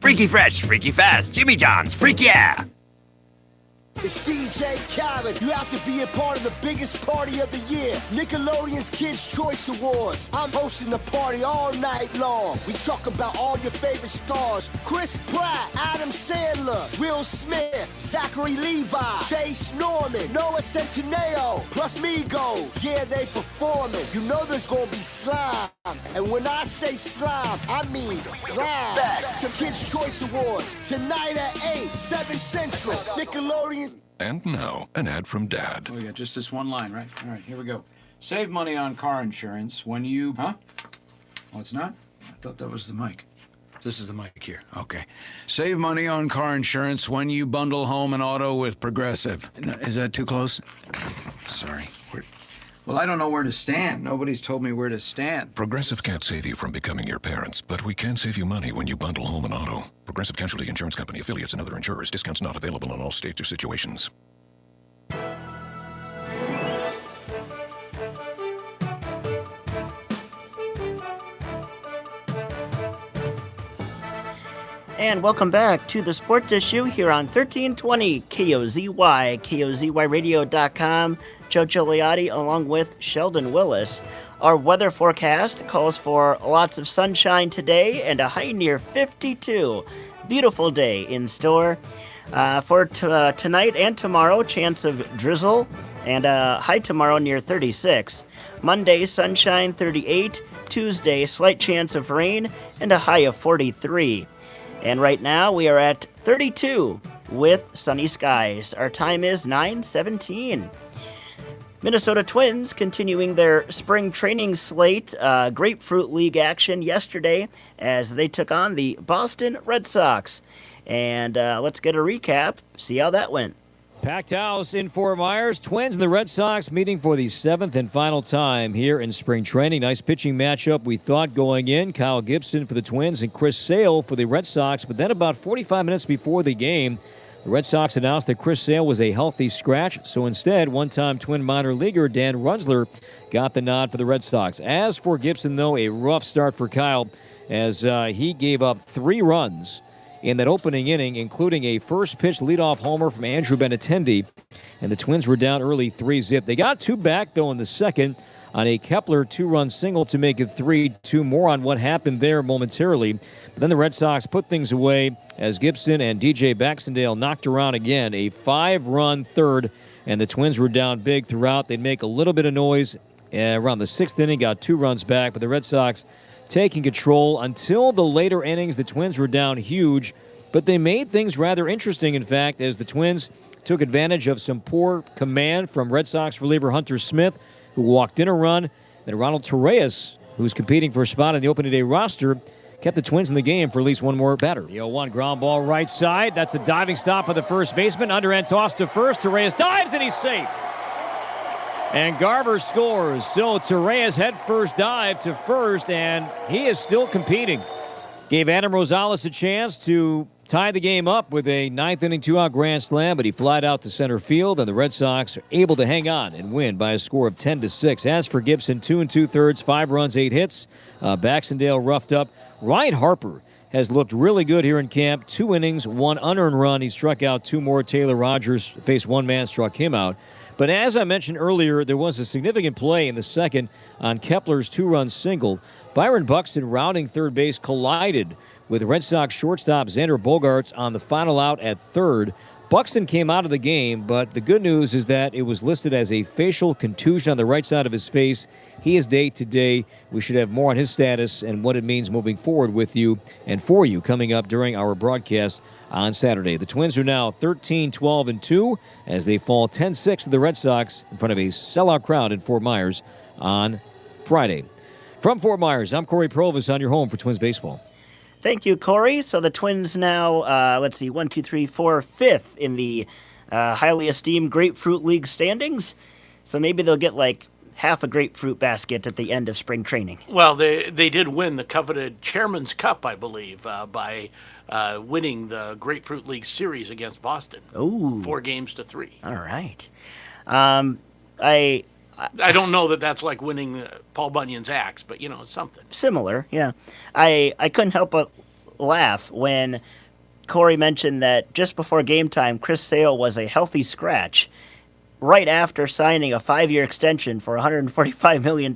Freaky fresh, freaky fast, Jimmy John's, freak yeah. It's DJ Khaled. You have to be a part of the biggest party of the year, Nickelodeon's Kids' Choice Awards. I'm hosting the party all night long. We talk about all your favorite stars: Chris Pratt, Adam Sandler, Will Smith, Zachary Levi, Chase Norman, Noah Centineo, plus Migos. Yeah, they performing. You know there's gonna be slime. And when I say slime, I mean slime. The Kids' Choice Awards, tonight at 8, 7 Central, Nickelodeon. And now, an ad from Dad. We got just this one line, right? All right, here we go. Save money on car insurance when you... Huh? Oh, it's not? I thought that was the mic. This is the mic here. Okay. Save money on car insurance when you bundle home and auto with Progressive. Is that too close? Sorry. Well, I don't know where to stand. Nobody's told me where to stand. Progressive can't save you from becoming your parents, but we can save you money when you bundle home and auto. Progressive Casualty Insurance Company, affiliates, and other insurers. Discounts not available in all states or situations. And welcome back to the Sports Issue here on 1320 KOZY, KOZYRadio.com. Joe Gigliotti along with Sheldon Willis. Our weather forecast calls for lots of sunshine today and a high near 52. Beautiful day in store. For tonight and tomorrow, chance of drizzle and a high tomorrow near 36. Monday, sunshine 38. Tuesday, slight chance of rain and a high of 43. And right now we are at 32 with sunny skies. Our time is 9:17. Minnesota Twins continuing their spring training slate. Grapefruit League action yesterday as they took on the Boston Red Sox. And let's get a recap, see how that went. Packed house in Fort Myers. Twins and the Red Sox meeting for the 7th and final time here in spring training. Nice pitching matchup we thought going in. Kyle Gibson for the Twins and Chris Sale for the Red Sox. But then about 45 minutes before the game, the Red Sox announced that Chris Sale was a healthy scratch. So instead, one-time Twin minor leaguer Dan Runzler got the nod for the Red Sox. As for Gibson, though, a rough start for Kyle as he gave up 3 runs in that opening inning, including a first-pitch leadoff homer from Andrew Benintendi. And the Twins were down early 3-zip. They got 2 back, though, in the second on a Kepler 2-run single to make it 3-2. More on what happened there momentarily. But then the Red Sox put things away as Gibson and DJ Baxendale knocked around again. A 5-run third, and the Twins were down big throughout. They'd make a little bit of noise around the 6th inning, got 2 runs back, but the Red Sox taking control until the later innings. The Twins were down huge, but they made things rather interesting, in fact, as the Twins took advantage of some poor command from Red Sox reliever Hunter Smith, who walked in a run. Then Ronald Torreyes, who's competing for a spot on the opening day roster, kept the Twins in the game for at least one more batter. The 0-1 ground ball right side. That's a diving stop of the first baseman. Underhand toss to first. Torreyes dives, and he's safe. And Garver scores. So Torreyes head first dive to first, and he is still competing. Gave Adam Rosales a chance to tie the game up with a 9th inning 2-out grand slam, but he flied out to center field, and the Red Sox are able to hang on and win by a score of 10-6. As for Gibson, 2 2/3, 5 runs, 8 hits. Baxendale roughed up. Ryan Harper has looked really good here in camp. 2 innings, 1 unearned run. He struck out 2 more. Taylor Rogers faced 1 man, struck him out. But as I mentioned earlier, there was a significant play in the second on Kepler's 2-run single. Byron Buxton, rounding third base, collided with Red Sox shortstop Xander Bogaerts on the final out at third. Buxton came out of the game, but the good news is that it was listed as a facial contusion on the right side of his face. He is day-to-day. We should have more on his status and what it means moving forward with you and for you coming up during our broadcast on Saturday. The Twins are now 13-12-2 as they fall 10-6 to the Red Sox in front of a sellout crowd in Fort Myers on Friday. From Fort Myers, I'm Corey Provis on your home for Twins baseball. Thank you, Corey. So the Twins now, 5th in the highly esteemed Grapefruit League standings. So maybe they'll get like half a grapefruit basket at the end of spring training. Well, they did win the coveted Chairman's Cup, I believe, by winning the Grapefruit League series against Boston. Ooh. 4-3. All right. I don't know that that's like winning Paul Bunyan's axe, but, it's something. Similar, yeah. I couldn't help but laugh when Corey mentioned that just before game time, Chris Sale was a healthy scratch right after signing a 5-year extension for $145 million.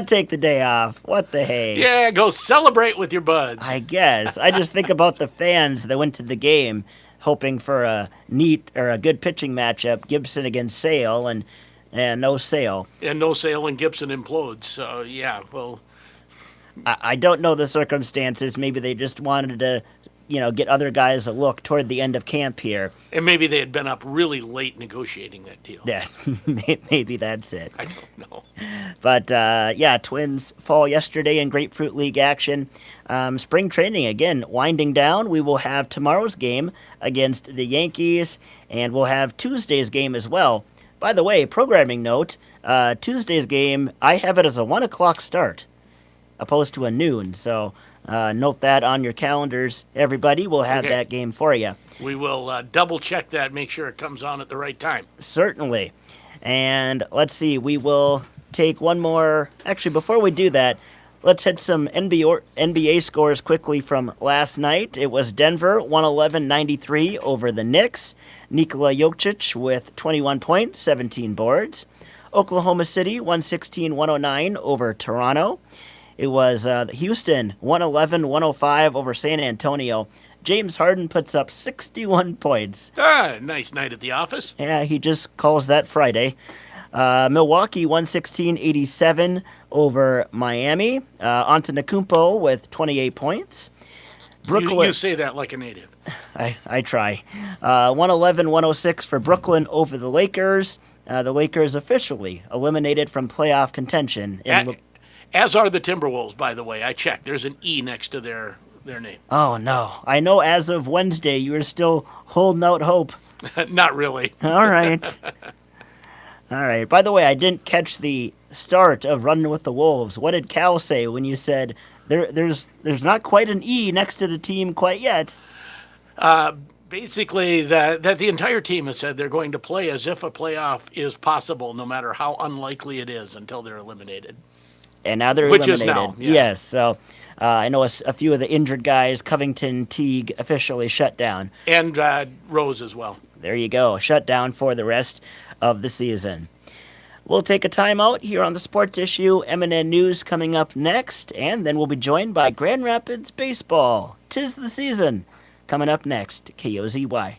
Take the day off. What the hey? Yeah, go celebrate with your buds. I guess. I just think about the fans that went to the game hoping for a neat or a good pitching matchup, Gibson against Sale, and no Sale. And no Sale and Gibson implodes. So, yeah, well. I don't know the circumstances. Maybe they just wanted to, get other guys a look toward the end of camp here. And maybe they had been up really late negotiating that deal. Yeah, maybe that's it. I don't know. But, Twins fall yesterday in Grapefruit League action. Spring training, again, winding down. We will have tomorrow's game against the Yankees, and we'll have Tuesday's game as well. By the way, programming note, Tuesday's game, I have it as a 1 o'clock start, opposed to a noon. So note that on your calendars, everybody. We'll have that game for you. We will double check that, make sure it comes on at the right time. Certainly. And let's see, we will take one more. Actually, before we do that, let's hit some NBA scores quickly from last night. It was Denver 111-93 over the Knicks. Nikola Jokic with 21 points, 17 boards. Oklahoma City 116-109 over Toronto. It was Houston 111-105 over San Antonio. James Harden puts up 61 points. Nice night at the office. Yeah, he just calls that Friday. Milwaukee 116-87 over Miami. Antetokounmpo with 28 points. Brooklyn. You say that like a native. I try. 111-106 for Brooklyn over the Lakers. The Lakers officially eliminated from playoff contention. As are the Timberwolves, by the way. I checked. There's an E next to their name. Oh, no. I know as of Wednesday you were still holding out hope. Not really. All right. All right. By the way, I didn't catch the start of Running with the Wolves. What did Cal say when you said there's not quite an E next to the team quite yet? Basically, that the entire team has said they're going to play as if a playoff is possible, no matter how unlikely it is, until they're eliminated. And now they're eliminated. Which is now. Yeah. Yes. So I know a few of the injured guys, Covington, Teague, officially shut down. And Rose as well. There you go. Shut down for the rest of the season. We'll take a timeout here on the Sports Issue. M&N News coming up next, and then we'll be joined by Grand Rapids Baseball. 'Tis the season. Coming up next, KOZY.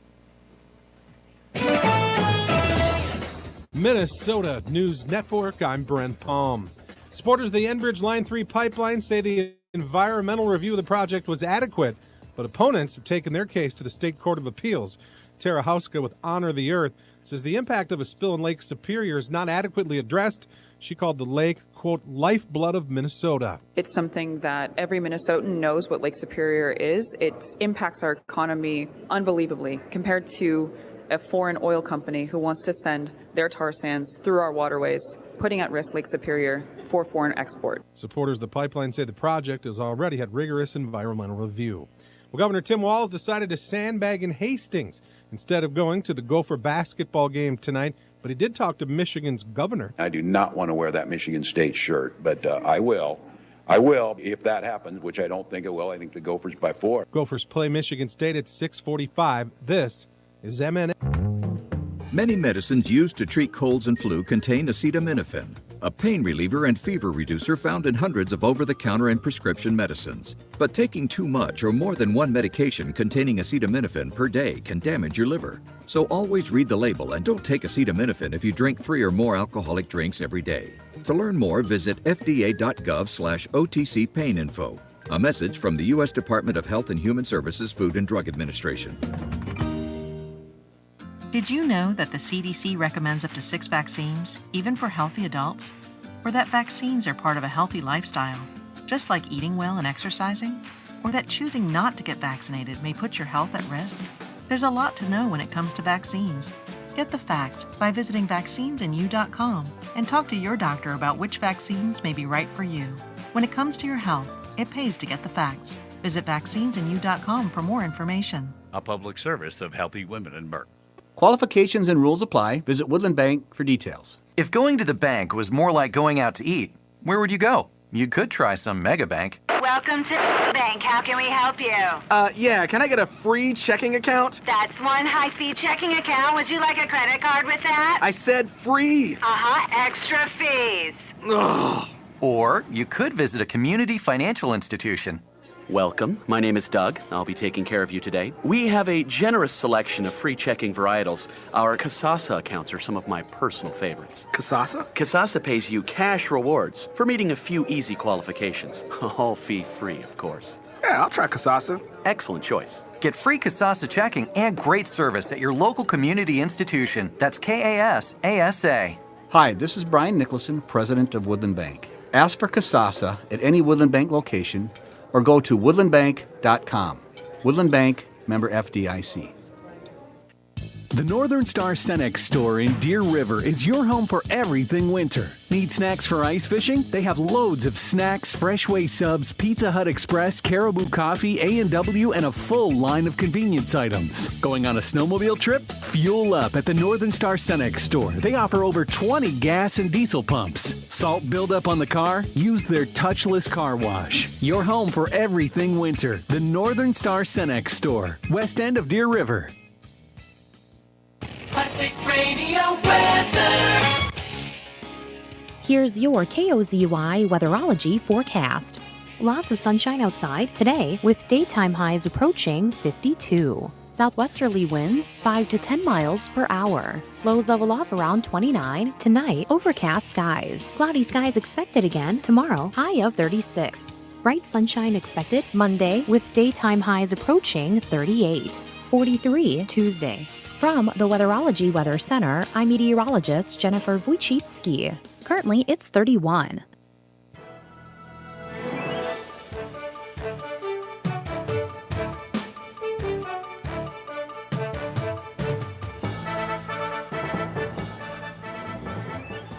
Minnesota News Network, I'm Brent Palm. Supporters of the Enbridge Line 3 pipeline say the environmental review of the project was adequate, but opponents have taken their case to the State Court of Appeals. Tara Hauska with Honor the Earth says the impact of a spill in Lake Superior is not adequately addressed. She called the lake, quote, lifeblood of Minnesota. It's something that every Minnesotan knows what Lake Superior is. It impacts our economy unbelievably compared to a foreign oil company who wants to send their tar sands through our waterways, putting at risk Lake Superior for foreign export. Supporters of the pipeline say the project has already had rigorous environmental review. Well, Governor Tim Walz decided to sandbag in Hastings instead of going to the Gopher basketball game tonight, but he did talk to Michigan's governor. I do not want to wear that Michigan State shirt, but I will. I will if that happens, which I don't think it will. I think the Gophers by 4. Gophers play Michigan State at 6:45. This is MN. Many medicines used to treat colds and flu contain acetaminophen, a pain reliever and fever reducer found in hundreds of over-the-counter and prescription medicines. But taking too much or more than one medication containing acetaminophen per day can damage your liver. So always read the label and don't take acetaminophen if you drink 3 or more alcoholic drinks every day. To learn more, visit fda.gov/OTC pain info. A message from the U.S. Department of Health and Human Services Food and Drug Administration. Did you know that the CDC recommends up to 6 vaccines, even for healthy adults? Or that vaccines are part of a healthy lifestyle, just like eating well and exercising? Or that choosing not to get vaccinated may put your health at risk? There's a lot to know when it comes to vaccines. Get the facts by visiting vaccinesinu.com and talk to your doctor about which vaccines may be right for you. When it comes to your health, it pays to get the facts. Visit vaccinesinu.com for more information. A public service of Healthy Women in Merck. Qualifications and rules apply. Visit Woodland Bank for details. If going to the bank was more like going out to eat, where would you go? You could try some mega bank. Welcome to bank. How can we help you? Yeah, can I get a free checking account? That's one high-fee checking account. Would you like a credit card with that? I said free. Uh-huh. Extra fees. Ugh. Or you could visit a community financial institution. Welcome. My name is Doug. I'll be taking care of you today. We have a generous selection of free checking varietals. Our Kasasa accounts are some of my personal favorites. Kasasa? Kasasa pays you cash rewards for meeting a few easy qualifications. All fee-free, of course. Yeah, I'll try Kasasa. Excellent choice. Get free Kasasa checking and great service at your local community institution. That's KASASA. Hi, this is Brian Nicholson, president of Woodland Bank. Ask for Kasasa at any Woodland Bank location or go to woodlandbank.com. Woodland Bank, member FDIC. The Northern Star Cenex store in Deer River is your home for everything winter. Need snacks for ice fishing? They have loads of snacks, Freshway subs, Pizza Hut Express, Caribou Coffee, A&W, and a full line of convenience items. Going on a snowmobile trip? Fuel up at the Northern Star Cenex store. They offer over 20 gas and diesel pumps. Salt buildup on the car? Use their touchless car wash. Your home for everything winter. The Northern Star Cenex store, west end of Deer River. Classic Radio weather. Here's your KOZY weatherology forecast. Lots of sunshine outside today with daytime highs approaching 52. Southwesterly winds 5 to 10 miles per hour. Lows level off around 29. Tonight, overcast skies. Cloudy skies expected again tomorrow, high of 36. Bright sunshine expected Monday with daytime highs approaching 38. 43 Tuesday. From the Weatherology Weather Center, I'm meteorologist Jennifer Wojcicki. Currently, it's 31.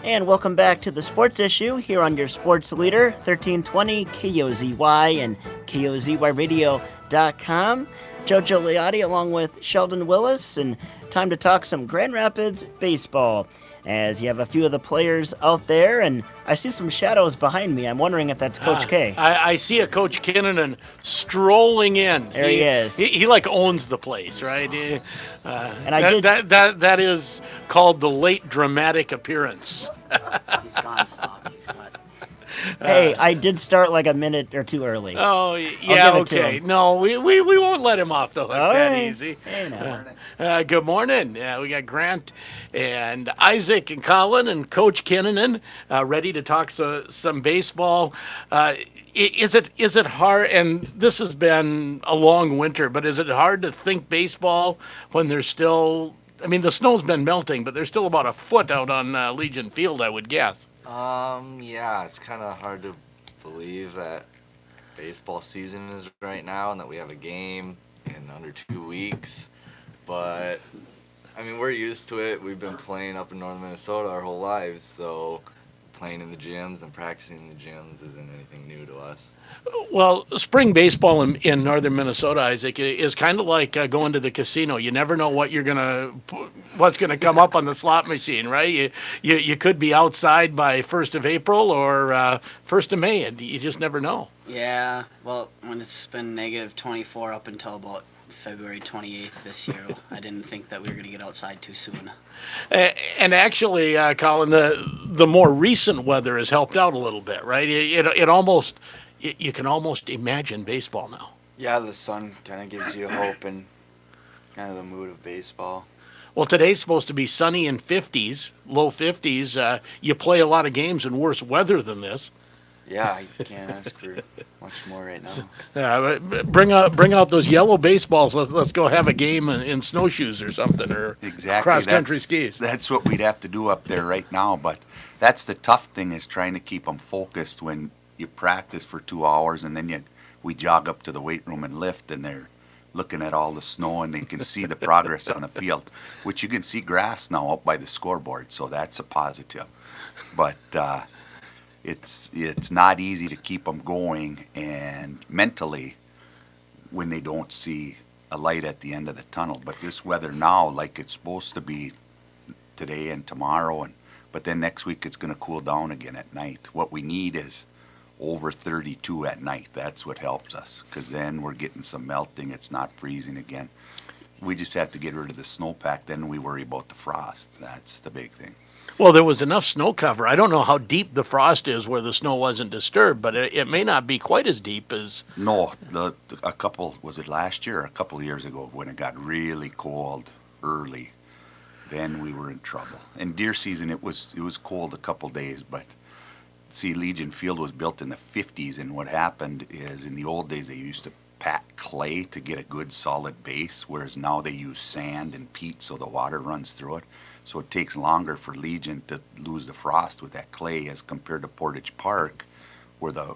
And welcome back to the Sports Issue here on your Sports Leader, 1320 KOZY and KOZYRadio.com. Jojo Leotti along with Sheldon Willis, and time to talk some Grand Rapids baseball. As you have a few of the players out there, and I see some shadows behind me. I'm wondering if that's Coach K. I see a Coach Kinnunen strolling in. There he is. He like owns the place, right? And I did. That is called the late dramatic appearance. He's gone, stop. He's gone. Hey, I did start like a minute or two early. Oh, yeah, okay. No, we won't let him off the hook that right. easy. Hey, now. Good morning. We got Grant and Isaac and Colin and Coach Kinnunen ready to talk some baseball. Is it hard, and this has been a long winter, but is it hard to think baseball when there's still, I mean, the snow's been melting, but there's still about a foot out on Legion Field, I would guess. Yeah, it's kind of hard to believe that baseball season is right now and that we have a game in under 2 weeks. But, I mean, we're used to it. We've been playing up in northern Minnesota our whole lives, so playing in the gyms and practicing in the gyms isn't anything new to us. Well, spring baseball in northern Minnesota, Isaac, is kind of like going to the casino. You never know what's gonna come up on the slot machine, right? You could be outside by 1st of April or 1st of May, and you just never know. Yeah, well, when it's been negative 24 up until about February 28th this year, I didn't think that we were going to get outside too soon. And actually, Colin, the more recent weather has helped out a little bit, right? You can almost imagine baseball now. Yeah, the sun kind of gives you hope and kind of the mood of baseball. Well, today's supposed to be sunny in 50s, low 50s. You play a lot of games in worse weather than this. Yeah, I can't ask for much more right now. Bring out those yellow baseballs. Let's go have a game in snowshoes or something, or cross-country skis. That's what we'd have to do up there right now. But that's the tough thing, is trying to keep them focused when you practice for 2 hours and then we jog up to the weight room and lift, and they're looking at all the snow and they can see the progress on the field, which you can see grass now up by the scoreboard, so that's a positive. But it's not easy to keep them going, and mentally when they don't see a light at the end of the tunnel. But this weather now, like it's supposed to be today and tomorrow, but then next week it's going to cool down again at night. What we need is over 32 at night. That's what helps us, because then we're getting some melting. It's not freezing again. We just have to get rid of the snowpack. Then we worry about the frost. That's the big thing. Well, there was enough snow cover. I don't know how deep the frost is where the snow wasn't disturbed, but it may not be quite as deep as. No, a couple, was it last year or a couple of years ago when it got really cold early? Then we were in trouble. In deer season, it was cold a couple days, but see, Legion Field was built in the 50s, and what happened is in the old days they used to pack clay to get a good solid base, whereas now they use sand and peat so the water runs through it. So it takes longer for Legion to lose the frost with that clay as compared to Portage Park, where the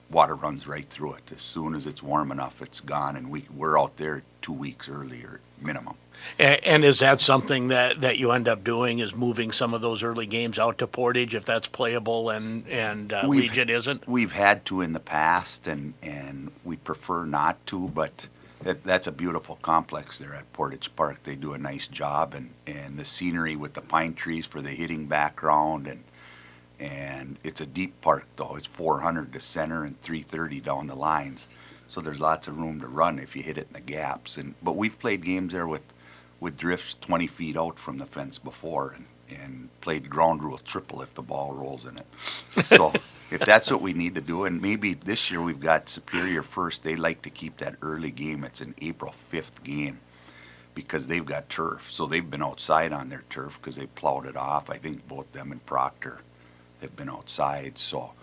water runs right through it. As soon as it's warm enough, it's gone, and we're out there 2 weeks earlier minimum. And is that something that you end up doing, is moving some of those early games out to Portage if that's playable and Legion isn't? We've had to in the past, and we prefer not to, but that's a beautiful complex there at Portage Park. They do a nice job, and the scenery with the pine trees for the hitting background, and it's a deep park though. It's 400 to center and 330 down the lines, so there's lots of room to run if you hit it in the gaps. But we've played games there with drifts 20 feet out from the fence before, and played ground rule triple if the ball rolls in it. So if that's what we need to do, and maybe this year we've got Superior first, they like to keep that early game. It's an April 5th game because they've got turf. So they've been outside on their turf because they plowed it off. I think both them and Proctor have been outside. So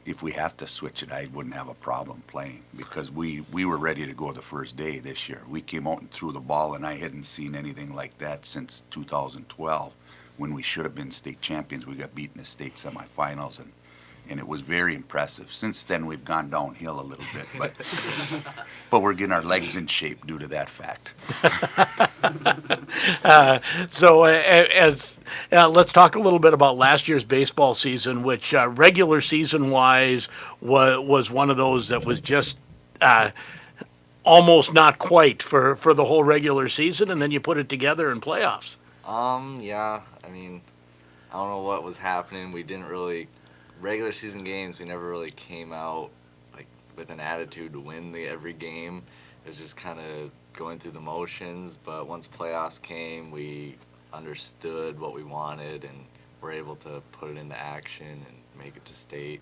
if we have to switch it, I wouldn't have a problem playing, because we were ready to go the first day this year. We came out and threw the ball, and I hadn't seen anything like that since 2012, when we should have been state champions. We got beat in the state semifinals, and it was very impressive. Since then, we've gone downhill a little bit, but we're getting our legs in shape due to that fact. Let's talk a little bit about last year's baseball season, which regular season-wise was one of those that was just almost not quite for the whole regular season, and then you put it together in playoffs. Yeah, I mean, I don't know what was happening. We didn't really, regular season games, we never really came out like with an attitude to win every game. It was just kind of going through the motions, but once playoffs came, we understood what we wanted and were able to put it into action and make it to state.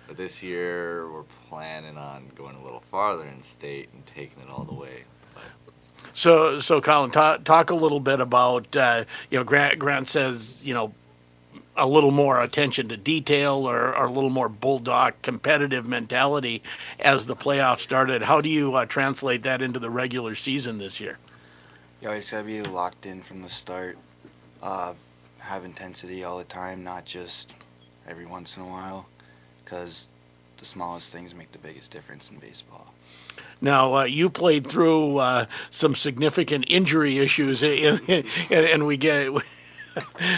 But this year, we're planning on going a little farther in state and taking it all the way. So Colin, talk a little bit about, Grant says, a little more attention to detail or a little more bulldog competitive mentality as the playoffs started. How do you translate that into the regular season this year? You always got to be locked in from the start, have intensity all the time, not just every once in a while, because the smallest things make the biggest difference in baseball. Now, you played through some significant injury issues, and we get.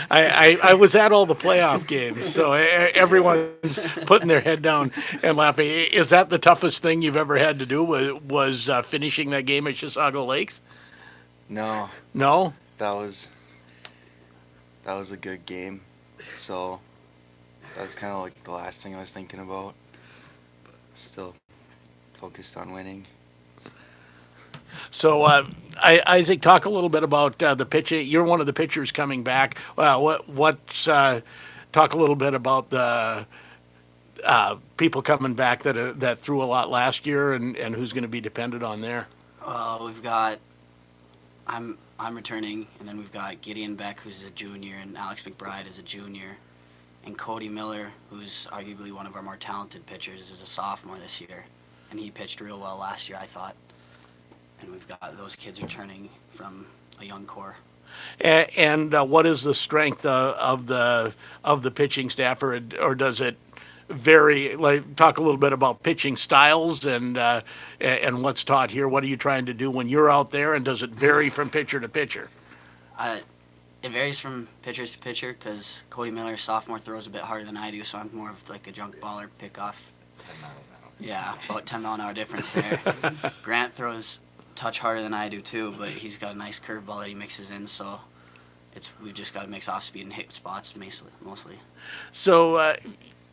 I was at all the playoff games, so everyone's putting their head down and laughing. Is that the toughest thing you've ever had to do? Was finishing that game at Chisago Lakes? No. No? That was a good game. So that was kind of like the last thing I was thinking about. Still focused on winning. So, Isaac, talk a little bit about the pitching. You're one of the pitchers coming back. Talk a little bit about the people coming back that threw a lot last year, and who's going to be dependent on there. Well, we've got I'm returning, and then we've got Gideon Beck, who's a junior, and Alex McBride is a junior, and Cody Miller, who's arguably one of our more talented pitchers, is a sophomore this year, and he pitched real well last year, I thought. And we've got those kids returning from a young core. And what is the strength of the pitching staff, or does it vary? Like, talk a little bit about pitching styles and what's taught here. What are you trying to do when you're out there, and does it vary from pitcher to pitcher? It varies from pitcher to pitcher because Cody Miller, sophomore, throws a bit harder than I do, so I'm more of like a junk baller pickoff. Yeah, about 10 mile an hour difference there. Grant throws touch harder than I do too, but he's got a nice curveball that he mixes in, so we've just got to mix off speed and hit spots mostly. So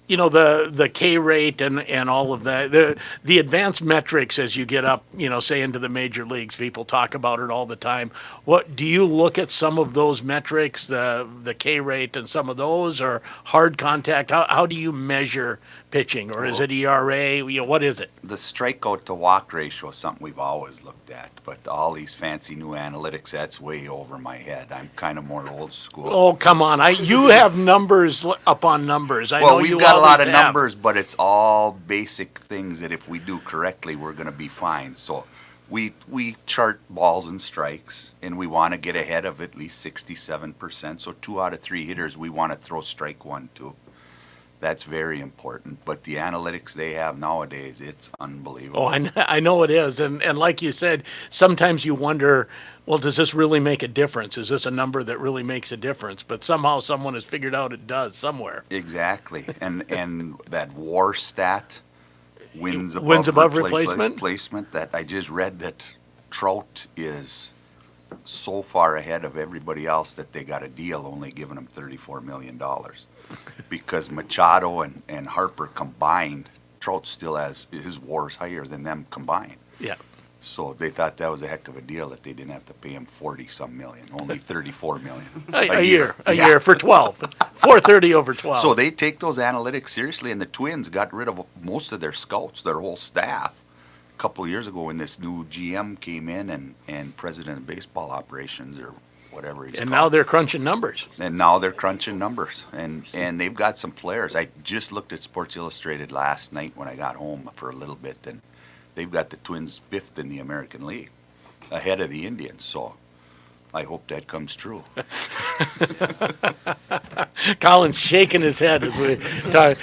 you know, the K rate and all of that, the advanced metrics as you get up, you know, say into the major leagues, people talk about it all the time. What do you look at some of those metrics, the K rate and some of those, or hard contact? How do you measure pitching, or is it ERA? You know, what is it? The strikeout to walk ratio is something we've always looked at, but all these fancy new analytics, that's way over my head. I'm kind of more old school. Oh, come on. You have numbers upon numbers. I know Well, we've you got a lot of always have. numbers, but it's all basic things that if we do correctly, we're going to be fine. So we chart balls and strikes, and we want to get ahead of at least 67%. So 2 out of 3 hitters, we want to throw strike 1 to. That's very important. But the analytics they have nowadays, it's unbelievable. Oh, I know it is. And like you said, sometimes you wonder, well, does this really make a difference? Is this a number that really makes a difference? But somehow someone has figured out it does somewhere. Exactly. And that WAR stat, wins above replacement? replacement, that I just read that Trout is so far ahead of everybody else that they got a deal only giving him $34 million. Because Machado and Harper combined, Trout still has his WARs higher than them combined. Yeah. So they thought that was a heck of a deal that they didn't have to pay him 40-some million, only 34 million A year for 12. 430 over 12. So they take those analytics seriously, and the Twins got rid of most of their scouts, their whole staff, a couple of years ago when this new GM came in and president of baseball operations or whatever he's and called. now they're crunching numbers. And now they're crunching numbers, and they've got some players. I just looked at Sports Illustrated last night when I got home for a little bit, and they've got the Twins 5th in the American League, ahead of the Indians. So I hope that comes true. Colin's shaking his head as we talk.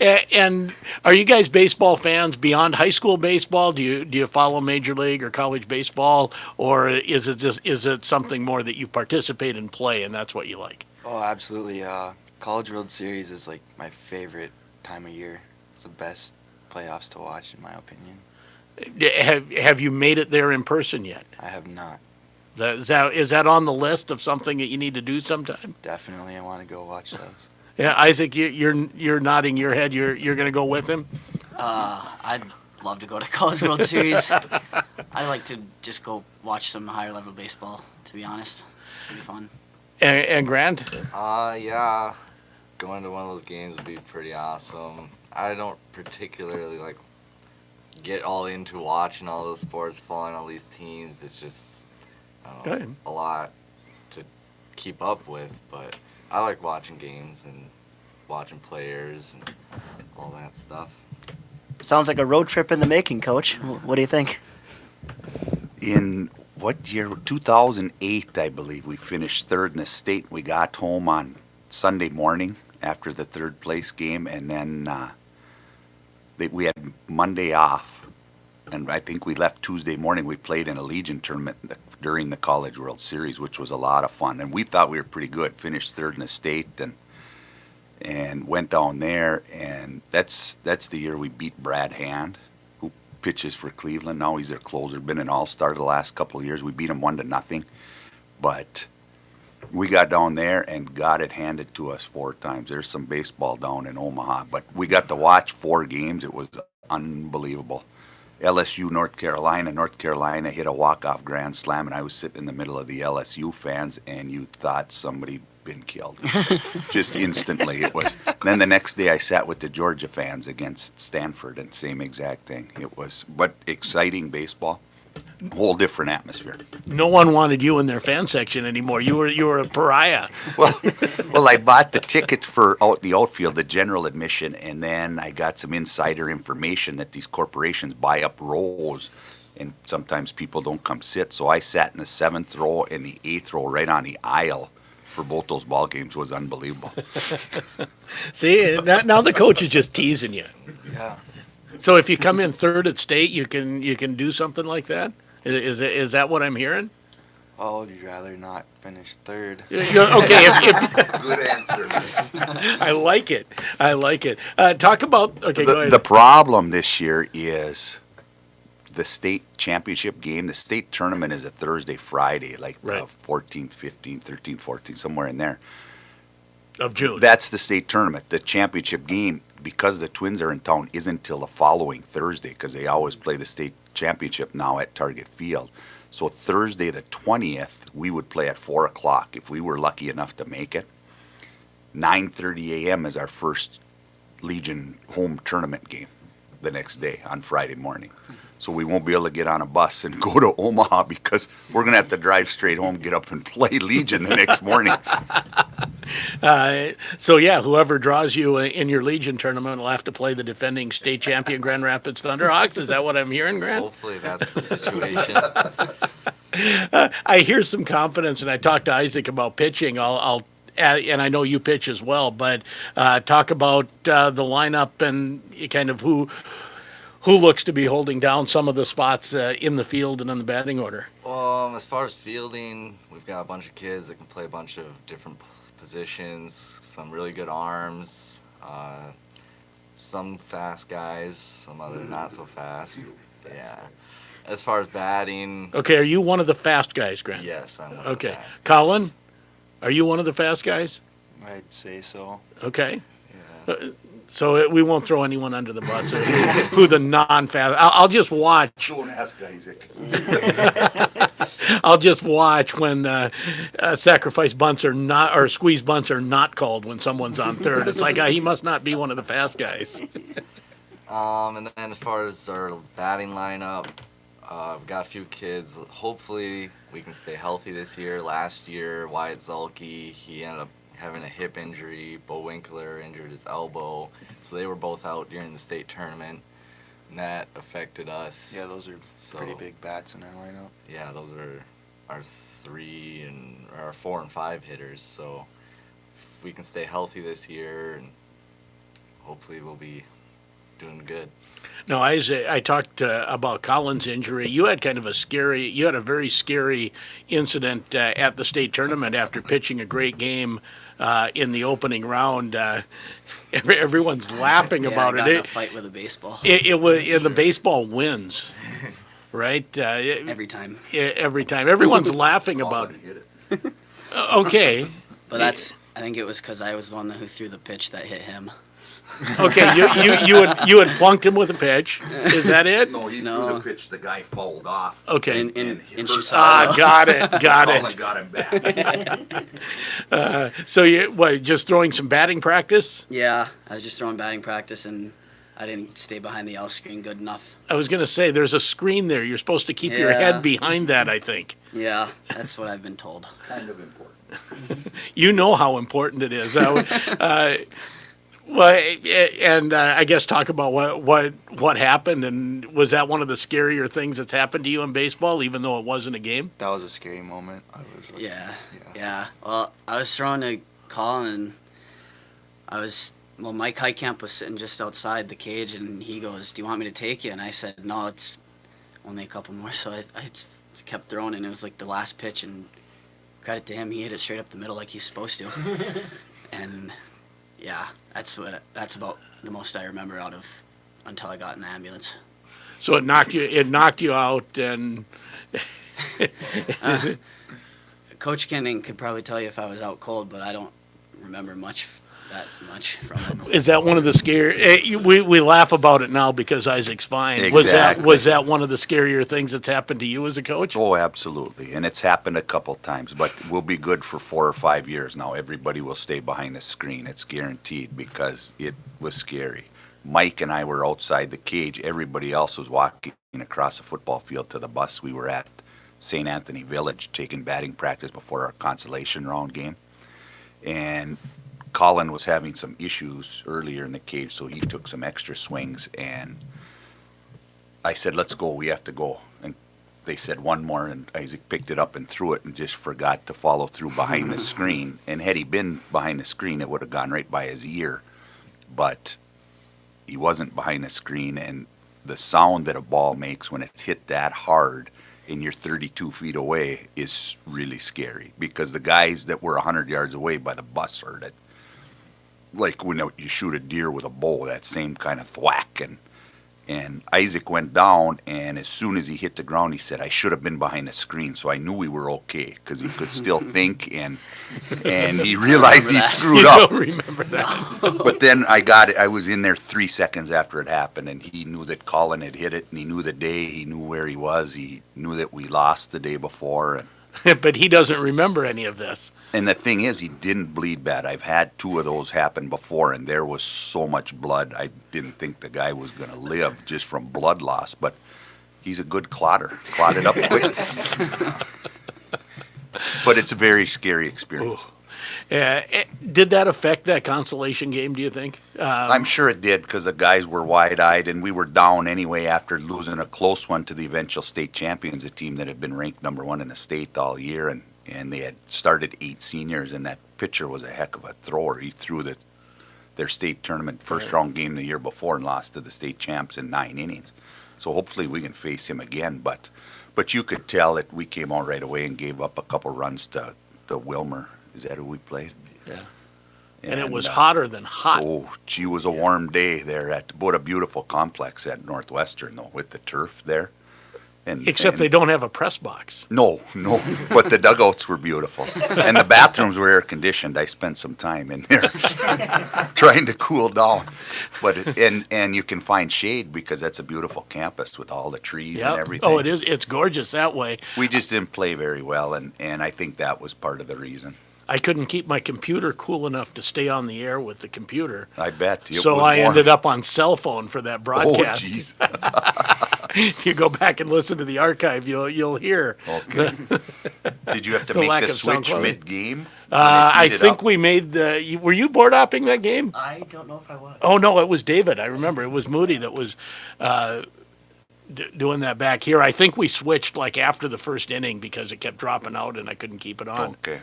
And are you guys baseball fans beyond high school baseball? Do you follow Major League or college baseball, or is it something more that you participate and play, and that's what you like? Oh, absolutely. College World Series is like my favorite time of year. It's the best playoffs to watch, in my opinion. Have you made it there in person yet? I have not. Is that on the list of something that you need to do sometime? Definitely, I want to go watch those. Yeah, Isaac, you're nodding your head. You're going to go with him. I'd love to go to College World Series. I'd like to just go watch some higher level baseball, to be honest. It'd be fun. And Grant? Yeah. Going to one of those games would be pretty awesome. I don't particularly get all into watching all those sports, following all these teams. It's just a lot to keep up with, but I like watching games and watching players and all that stuff. Sounds like a road trip in the making, Coach. What do you think? In what year? 2008, I believe. We finished 3rd in the state. We got home on Sunday morning after the 3rd place game, and then we had Monday off. And I think we left Tuesday morning. We played in a Legion tournament during the College World Series, which was a lot of fun. And we thought we were pretty good. Finished 3rd in the state and went down there. And that's the year we beat Brad Hand, who pitches for Cleveland. Now he's their closer. Been an all-star the last couple of years. We beat him 1-0. But we got down there and got it handed to us 4 times. There's some baseball down in Omaha. But we got to watch 4 games. It was unbelievable. LSU, North Carolina hit a walk-off grand slam, and I was sitting in the middle of the LSU fans, and you thought somebody been killed. Just instantly it was. Then the next day I sat with the Georgia fans against Stanford, and same exact thing. It was, but exciting baseball. Whole different atmosphere. No one wanted you in their fan section anymore. You were a pariah. Well, I bought the tickets for the outfield, the general admission, and then I got some insider information that these corporations buy up rows, and sometimes people don't come sit. So I sat in the 7th row and the 8th row, right on the aisle for both those ball games. Was unbelievable. See, now the coach is just teasing you. Yeah. So if you come in 3rd at state, you can do something like that. Is that what I'm hearing? Oh, would you rather not finish 3rd? Okay. Good answer. I like it. Talk about go ahead. The problem this year is the state championship game. The state tournament is a Thursday, Friday, like right. 14th, 15th, 13th, 14th, somewhere in there. Of June. That's the state tournament. The championship game, because the Twins are in town, isn't till the following Thursday, because they always play the state championship now at Target Field. So Thursday the 20th, we would play at 4 o'clock if we were lucky enough to make it. 9:30 a.m. is our first Legion home tournament game the next day on Friday morning. So we won't be able to get on a bus and go to Omaha because we're going to have to drive straight home, get up and play Legion the next morning. So yeah, whoever draws you in your Legion tournament will have to play the defending state champion Grand Rapids Thunderhawks. Is that what I'm hearing, Grant? Hopefully that's the situation. I hear some confidence, and I talked to Isaac about pitching. I'll and I know you pitch as well, but talk about the lineup and kind of who looks to be holding down some of the spots in the field and in the batting order. As far as fielding, we've got a bunch of kids that can play a bunch of different positions, some really good arms, some fast guys, some other not so fast. Yeah. As far as batting. Okay, are you one of the fast guys, Grant? Yes, I'm one of the Okay. fast Colin, are you one of the fast guys? I'd say so. Okay. So we won't throw anyone under the bus. Who the non-fast? I'll just watch. Don't ask Isaac. I'll just watch when sacrifice bunts are not, or squeeze bunts are not called when someone's on third. It's like he must not be one of the fast guys. And then as far as our batting lineup, we've got a few kids. Hopefully we can stay healthy this year. Last year, Wyatt Zulke, he ended up having a hip injury. Bo Winkler injured his elbow. So they were both out during the state tournament. And that affected us. Yeah, those are pretty big bats in our lineup. Yeah, those are our 4 and 5 hitters. So if we can stay healthy this year, and hopefully we'll be doing good. No, I talked about Colin's injury. You had a very scary incident at the state tournament after pitching a great game in the opening round. Everyone's laughing about I got it. in a fight with a baseball. It was the baseball wins, right? Every time. Every time. Everyone's laughing about it. Okay. But I think it was because I was the one who threw the pitch that hit him. Okay, you had plunked him with a pitch. Is that it? No, he threw the pitch. The guy fouled off. Okay. In Chisago. Got it. Colin got him back. So you just throwing some batting practice? Yeah, I was just throwing batting practice, and I didn't stay behind the yellow screen good enough. I was going to say, there's a screen there. You're supposed to keep your head behind that, I think. Yeah, that's what I've been told. Kind of important. You know how important it is. Well, and I guess talk about what happened, and was that one of the scarier things that's happened to you in baseball, even though it wasn't a game? That was a scary moment. I was like, Yeah. Well, I was throwing to Colin, and Mike Heitkamp was sitting just outside the cage, and he goes, "Do you want me to take you?" And I said, "No, it's only a couple more." So I just kept throwing, and it was like the last pitch, and credit to him, he hit it straight up the middle like he's supposed to. And yeah, that's about the most I remember until I got in the ambulance. So it knocked you out, and Coach Kenning could probably tell you if I was out cold, but I don't remember that much from it. Is that one of the scary? We laugh about it now because Isaac's fine. Exactly. Was that one of the scarier things that's happened to you as a coach? Oh, absolutely. And it's happened a couple times, but we'll be good for 4 or 5 years now. Everybody will stay behind the screen. It's guaranteed because it was scary. Mike and I were outside the cage. Everybody else was walking across the football field to the bus. We were at St. Anthony Village taking batting practice before our consolation round game. And Colin was having some issues earlier in the cage, so he took some extra swings, and I said, "Let's go, we have to go." And they said one more, and Isaac picked it up and threw it and just forgot to follow through behind the screen. And had he been behind the screen, it would have gone right by his ear. But he wasn't behind the screen, and the sound that a ball makes when it's hit that hard and you're 32 feet away is really scary, because the guys that were 100 yards away by the bus heard it. Like when you shoot a deer with a bow, that same kind of thwack, and And Isaac went down, and as soon as he hit the ground, he said, "I should have been behind the screen." So I knew we were okay because he could still think, and he realized he screwed You up. don't remember that. But then I was in there 3 seconds after it happened, and he knew that Colin had hit it, and he knew the day, he knew where he was, he knew that we lost the day before. But he doesn't remember any of this. And the thing is, he didn't bleed bad. I've had 2 of those happen before, and there was so much blood. I didn't think the guy was going to live just from blood loss, but he's a good clotter. Clotted up quick. But it's a very scary experience. Did that affect that consolation game, do you think? I'm sure it did because the guys were wide-eyed, and we were down anyway after losing a close one to the eventual state champions, a team that had been ranked #1 in the state all year, and they had started 8 seniors, and that pitcher was a heck of a thrower. He threw their state tournament first-round game the year before and lost to the state champs in 9 innings. So hopefully we can face him again, but you could tell that we came out right away and gave up a couple runs to Wilmer. Is that who we played? Yeah. And it was hotter than hot. Oh, gee, it was a warm day there what a beautiful complex at Northwestern, though, with the turf there. Except they don't have a press box. No, but the dugouts were beautiful. And the bathrooms were air conditioned. I spent some time in there trying to cool down. But and you can find shade because that's a beautiful campus with all the trees and everything. Oh, it is. It's gorgeous that way. We just didn't play very well, and I think that was part of the reason. I couldn't keep my computer cool enough to stay on the air with the computer. I bet. So I ended up on cell phone for that broadcast. Oh, jeez. If you go back and listen to the archive, you'll hear. Okay. Did you have to make the switch mid-game? I think we made were you board hopping that game? I don't know if I was. Oh, no, it was David. I remember. It was Moody that was doing that back here. I think we switched like after the first inning because it kept dropping out and I couldn't keep it on. Okay.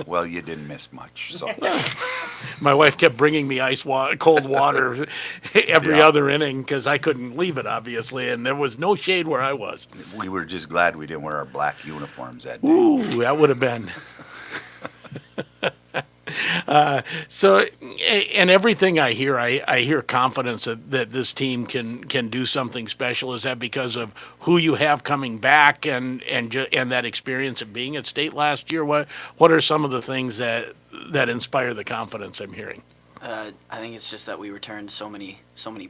Well, you didn't miss much. So my wife kept bringing me cold water every other inning because I couldn't leave it, obviously, and there was no shade where I was. We were just glad we didn't wear our black uniforms that day. Ooh, that would have been. So, and everything I hear confidence that this team can do something special. Is that because of who you have coming back and that experience of being at state last year? What are some of the things that inspire the confidence I'm hearing? I think it's just that we returned so many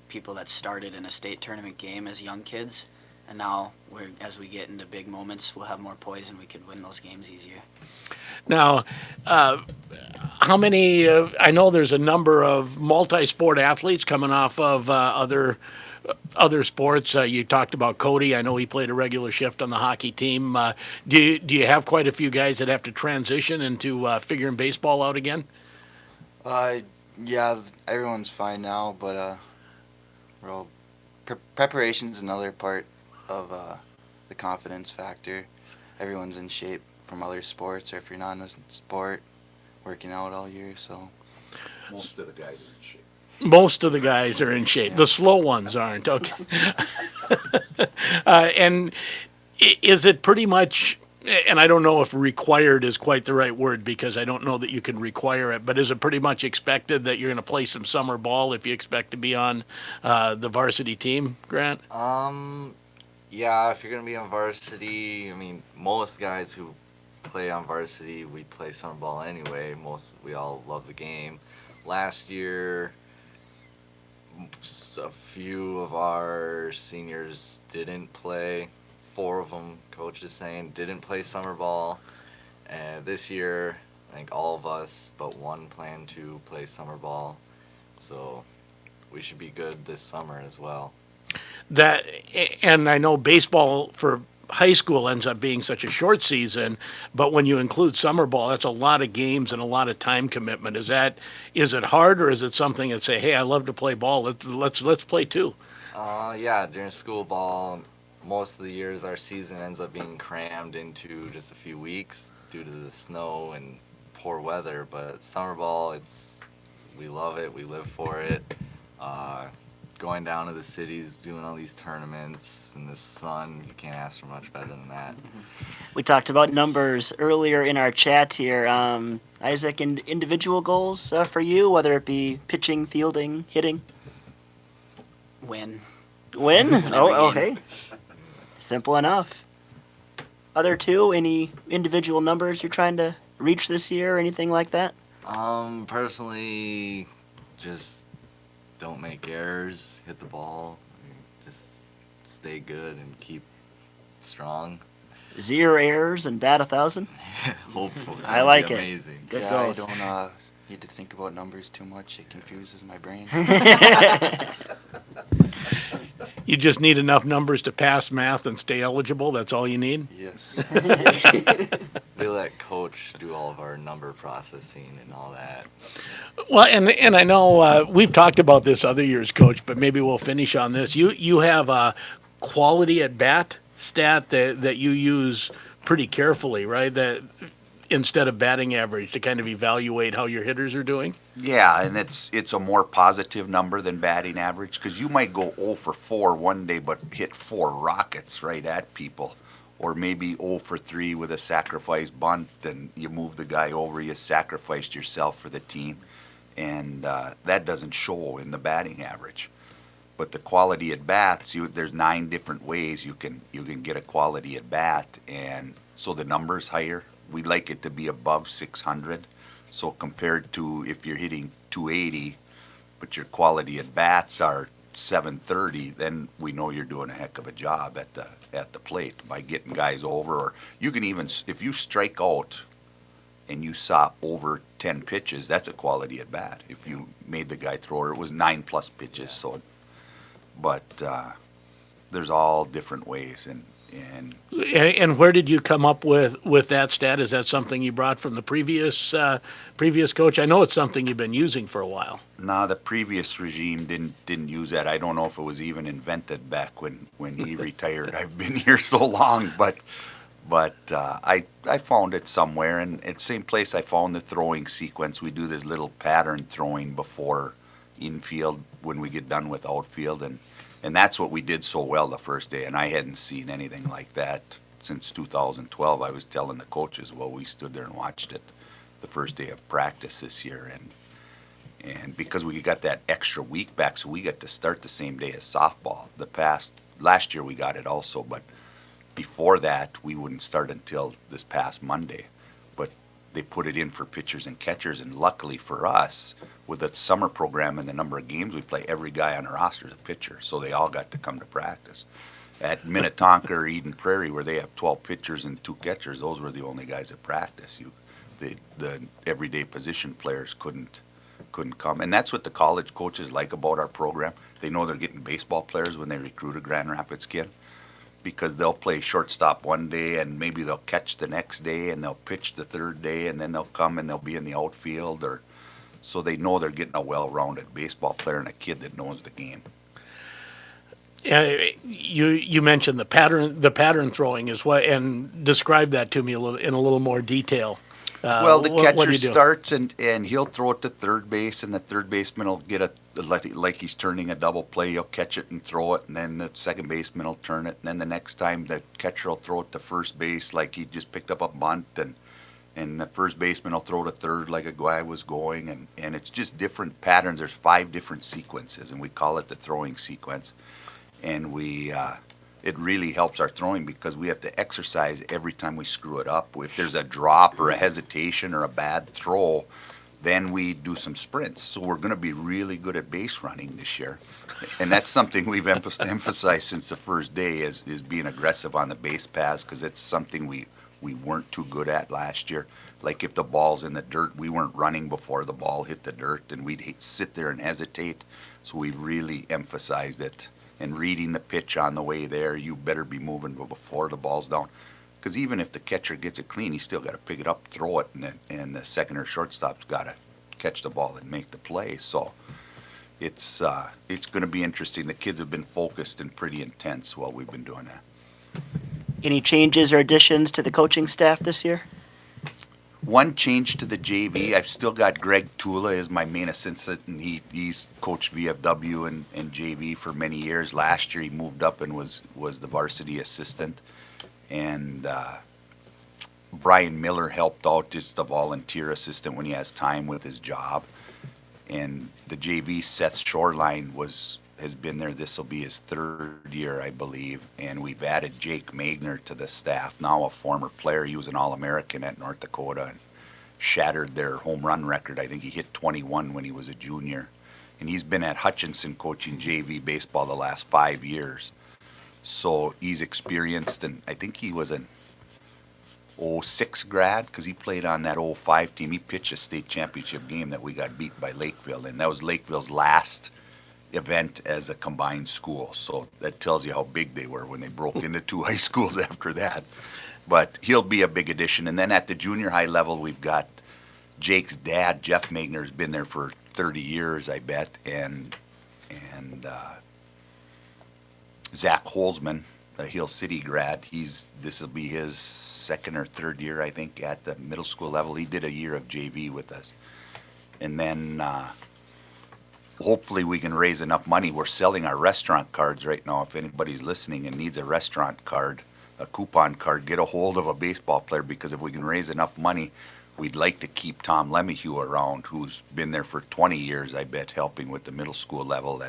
people that started in a state tournament game as young kids, and now as we get into big moments, we'll have more poise and we could win those games easier. Now, how many? I know there's a number of multi-sport athletes coming off of other sports. You talked about Cody. I know he played a regular shift on the hockey team. Do you have quite a few guys that have to transition into figuring baseball out again? Yeah, everyone's fine now, but preparation's another part of the confidence factor. Everyone's in shape from other sports, or if you're not in a sport, working out all year. So most of the guys are in shape. Most of the guys are in shape. The slow ones aren't. Okay. And is it pretty much? And I don't know if required is quite the right word because I don't know that you can require it, but is it pretty much expected that you're going to play some summer ball if you expect to be on the varsity team, Grant? Yeah, if you're going to be on varsity, I mean, most guys who play on varsity, we play summer ball anyway. We all love the game. Last year, a few of our seniors didn't play. 4 of them, coach is saying, didn't play summer ball. And this year, I think all of us but one plan to play summer ball. So we should be good this summer as well. And I know baseball for high school ends up being such a short season, but when you include summer ball, that's a lot of games and a lot of time commitment. Is it hard, or is it something that say, hey, I love to play ball, let's play too? Yeah, during school ball, most of the years our season ends up being crammed into just a few weeks due to the snow and poor weather. But summer ball, we love it, we live for it. Going down to the cities, doing all these tournaments in the sun, you can't ask for much better than that. We talked about numbers earlier in our chat here. Isaac, individual goals for you, whether it be pitching, fielding, hitting? Win. Win? Win every Hey. Simple enough. Other two, any individual numbers you're trying to reach this year or anything like that? Personally, just don't make errors, hit the ball, just stay good and keep strong. 0 errors and bat 1,000? Hopefully. I like That'd it. be amazing. Good yeah, goals. I don't need to think about numbers too much. It confuses my brain. You just need enough numbers to pass math and stay eligible. That's all you need? Yes. We let coach do all of our number processing and all that. Well, and I know we've talked about this other years, Coach, but maybe we'll finish on this. You have a quality at bat stat that you use pretty carefully, right? That instead of batting average to kind of evaluate how your hitters are doing. Yeah, and it's a more positive number than batting average because you might go 0 for 4 one day but hit 4 rockets right at people. Or maybe 0 for 3 with a sacrifice bunt and you move the guy over, you sacrificed yourself for the team. And that doesn't show in the batting average. But the quality at bats, there's 9 different ways you can get a quality at bat, and so the number's higher. We like it to be above 600. So compared to if you're hitting 280, but your quality at bats are 730, then we know you're doing a heck of a job at the plate by getting guys over. Or you can even, if you strike out and you saw over 10 pitches, that's a quality at bat. If you made the guy throw, it was 9+ pitches. So, but there's all different ways, and where did you come up with that stat? Is that something you brought from the previous coach? I know it's something you've been using for a while. nah, the previous regime didn't use that. I don't know if it was even invented back when he retired. I've been here so long, but I found it somewhere, and it's the same place I found the throwing sequence. We do this little pattern throwing before infield when we get done with outfield, and that's what we did so well the first day, and I hadn't seen anything like that since 2012. I was telling the coaches, well, we stood there and watched it the first day of practice this year, and because we got that extra week back, so we got to start the same day as softball. Last year we got it also, but before that we wouldn't start until this past Monday. But they put it in for pitchers and catchers, and luckily for us, with the summer program and the number of games we play, every guy on the roster is a pitcher, so they all got to come to practice. At Minnetonka or Eden Prairie, where they have 12 pitchers and 2 catchers, those were the only guys at practice. The everyday position players couldn't come, and that's what the college coaches like about our program. They know they're getting baseball players when they recruit a Grand Rapids kid, because they'll play shortstop one day and maybe they'll catch the next day and they'll pitch the third day, and then they'll come and they'll be in the outfield, or so they know they're getting a well-rounded baseball player and a kid that knows the game. You mentioned the pattern throwing is what, and describe that to me in a little more detail. Well, the what do catcher you do? starts and he'll throw it to third base, and the third baseman will get it like he's turning a double play. He'll catch it and throw it, and then the second baseman will turn it, and then the next time the catcher will throw it to first base like he just picked up a bunt, and the first baseman will throw to third like a guy was going, and it's just different patterns. There's 5 different sequences, and we call it the throwing sequence. And it really helps our throwing because we have to exercise every time we screw it up. If there's a drop or a hesitation or a bad throw, then we do some sprints. So we're going to be really good at base running this year. And that's something we've emphasized since the first day is being aggressive on the base paths, because it's something we weren't too good at last year. Like if the ball's in the dirt, we weren't running before the ball hit the dirt, and we'd sit there and hesitate. So we've really emphasized it. And reading the pitch on the way there, you better be moving before the ball's down. Because even if the catcher gets it clean, he's still got to pick it up, throw it, and the second or shortstop's got to catch the ball and make the play. So it's going to be interesting. The kids have been focused and pretty intense while we've been doing that. Any changes or additions to the coaching staff this year? One change to the JV. I've still got Greg Tula as my main assistant, and he's coached VFW and JV for many years. Last year he moved up and was the varsity assistant. And Brian Miller helped out, just a volunteer assistant when he has time with his job. And the JV, Seth Shoreline, was has been there. This will be his 3rd year, I believe. And we've added Jake Magner to the staff, now a former player. He was an All-American at North Dakota and shattered their home run record. I think he hit 21 when he was a junior. And he's been at Hutchinson coaching JV baseball the last 5 years. So he's experienced, and I think he was an 06 grad because he played on that 05 team. He pitched a state championship game that we got beat by Lakeville, and that was Lakeville's last event as a combined school. So that tells you how big they were when they broke into 2 high schools after that. But he'll be a big addition. And then at the junior high level, we've got Jake's dad, Jeff Magner, has been there for 30 years, I bet, and Zach Holzman, a Hill City grad. This will be his 2nd or 3rd year, I think, at the middle school level. He did a year of JV with us. And then hopefully we can raise enough money. We're selling our restaurant cards right now. If anybody's listening and needs a restaurant card, a coupon card, get a hold of a baseball player, because if we can raise enough money, we'd like to keep Tom Lemieux around, who's been there for 20 years, I bet, helping with the middle school level.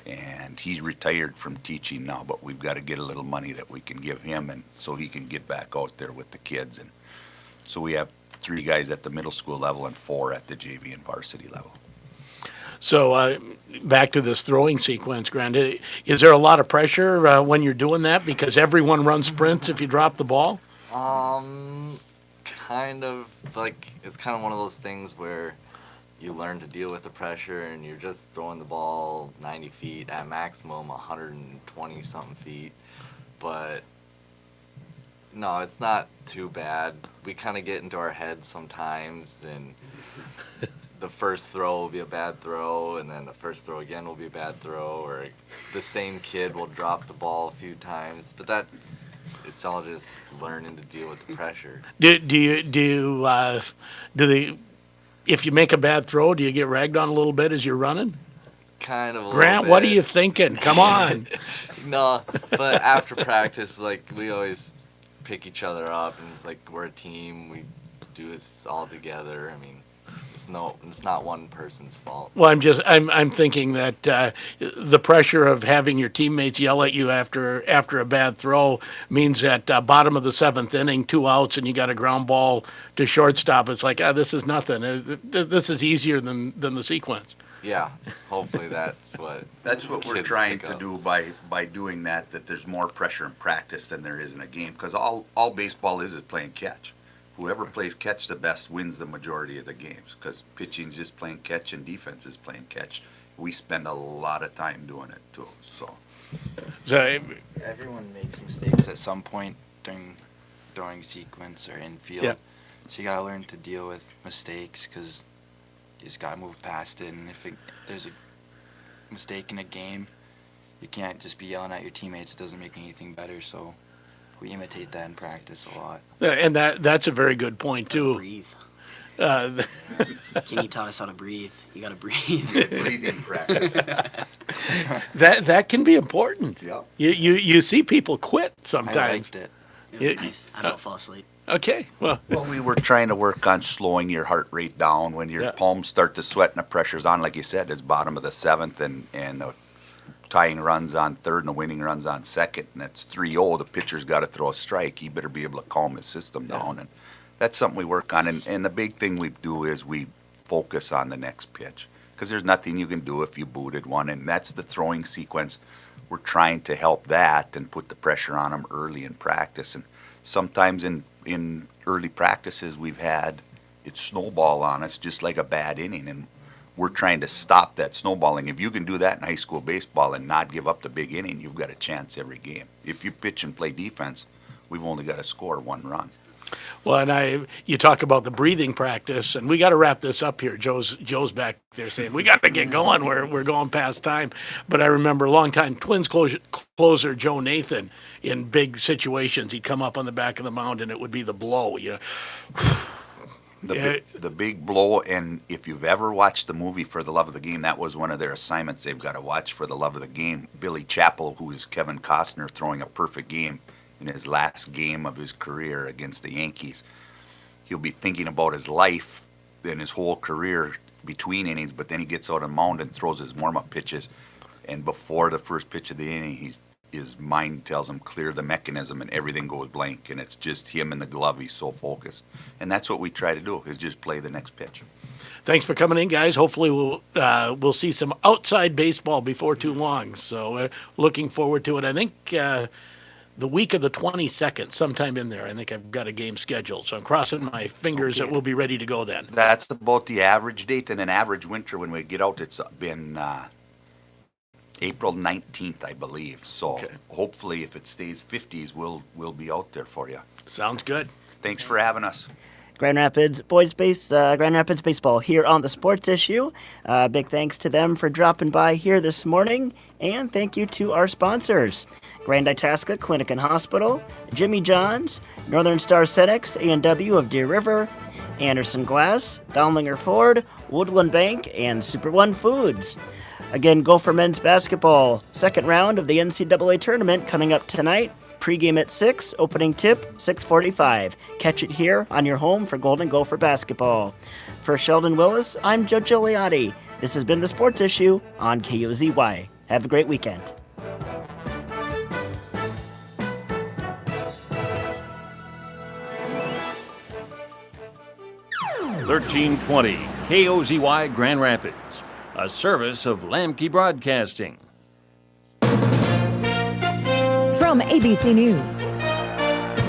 And he's retired from teaching now, but we've got to get a little money that we can give him, and so he can get back out there with the kids. And so we have 3 guys at the middle school level and 4 at the JV and varsity level. So back to this throwing sequence, Grant, is there a lot of pressure when you're doing that because everyone runs sprints if you drop the ball? Kind of. Like, it's kind of one of those things where you learn to deal with the pressure, and you're just throwing the ball 90 feet at maximum 120 something feet. But no, it's not too bad. We kind of get into our heads sometimes, and the first throw will be a bad throw, and then the first throw again will be a bad throw, or the same kid will drop the ball a few times. But it's all just learning to deal with the pressure. If you make a bad throw, do you get ragged on a little bit as you're running? Kind of a Grant, little bit. what are you thinking? Come on. No, but after practice, like, we always pick each other up, and it's like we're a team. We do this all together. I mean, it's not one person's fault. Well, I'm thinking that the pressure of having your teammates yell at you after a bad throw means that bottom of the 7th inning, 2 outs, and you got a ground ball to shortstop. It's like, this is nothing. This is easier than the sequence. Yeah, hopefully that's what we're trying to do by doing that there's more pressure in practice than there is in a game, because all baseball is playing catch. Whoever plays catch the best wins the majority of the games, because pitching's just playing catch and defense is playing catch. We spend a lot of time doing it too. So everyone makes mistakes at some point during throwing sequence or infield. Yep. So you gotta learn to deal with mistakes, because you just gotta move past it. And if there's a mistake in a game, you can't just be yelling at your teammates. It doesn't make anything better. So we imitate that in practice a lot. And that's a very good point too. Breathe. Kenny taught us how to breathe. You got to breathe. Breathing practice. that can be important. Yeah. You see people quit sometimes. I liked it. It was nice. I don't fall asleep. Okay. Well, we were trying to work on slowing your heart rate down when your palms start to sweat and the pressure's on. Like you said, it's bottom of the 7th, and the tying runs on 3rd and the winning runs on 2nd, and it's 3-0. The pitcher's got to throw a strike. He better be able to calm his system down, and that's something we work on. And the big thing we do is we focus on the next pitch, because there's nothing you can do if you booted one, and that's the throwing sequence. We're trying to help that and put the pressure on them early in practice. And sometimes in early practices we've had it snowball on us just like a bad inning, and we're trying to stop that snowballing. If you can do that in high school baseball and not give up the big inning, you've got a chance every game. If you pitch and play defense, we've only got to score 1 run. Well, and you talk about the breathing practice, and we got to wrap this up here. Joe's back there saying we got to get going. We're going past time. But I remember longtime Twins closer Joe Nathan, in big situations, he'd come up on the back of the mound and it would be the blow. The big blow, and if you've ever watched the movie For the Love of the Game, that was one of their assignments they've got to watch, For the Love of the Game. Billy Chappell, who is Kevin Costner, throwing a perfect game in his last game of his career against the Yankees. He'll be thinking about his life and his whole career between innings, but then he gets out on the mound and throws his warm-up pitches, and before the first pitch of the inning, his mind tells him clear the mechanism and everything goes blank, and it's just him and the glove. He's so focused, and that's what we try to do, is just play the next pitch. Thanks for coming in, guys. Hopefully we'll see some outside baseball before too long. So looking forward to it. I think the week of the 22nd, sometime in there, I think I've got a game scheduled. So I'm crossing my fingers that we'll be ready to go then. That's about the average date, and an average winter when we get out, it's been April 19th, I believe. So hopefully if it stays 50s, we'll be out there for you. Sounds good. Thanks for having us. Grand Rapids Grand Rapids baseball here on the Sports Issue. Big thanks to them for dropping by here this morning, and thank you to our sponsors: Grand Itasca Clinic and Hospital, Jimmy John's, Northern Star Cenex A&W of Deer River, Anderson Glass, Dowlinger Ford, Woodland Bank, and Super One Foods. Again, Gopher men's basketball, second round of the NCAA tournament coming up tonight. Pre-game at 6, opening tip 6:45. Catch it here on your home for Golden Gopher basketball. For Sheldon Willis, I'm Joe Gigliotti. This has been the Sports Issue on KOZY. Have a great weekend. (1320) KOZY Grand Rapids, a service of Lamke Broadcasting. From ABC News,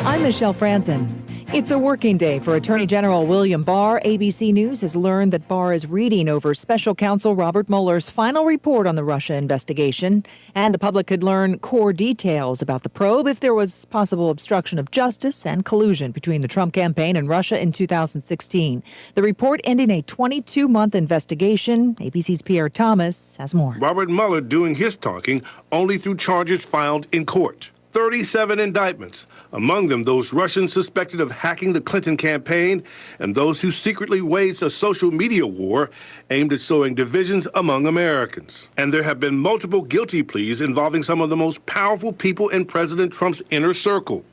I'm Michelle Franzen. It's a working day for Attorney General William Barr. ABC News has learned that Barr is reading over Special Counsel Robert Mueller's final report on the Russia investigation, and the public could learn core details about the probe if there was possible obstruction of justice and collusion between the Trump campaign and Russia in 2016. The report ending a 22-month investigation. ABC's Pierre Thomas has more. Robert Mueller doing his talking only through charges filed in court. 37 indictments, among them those Russians suspected of hacking the Clinton campaign and those who secretly waged a social media war aimed at sowing divisions among Americans. And there have been multiple guilty pleas involving some of the most powerful people in President Trump's inner circle.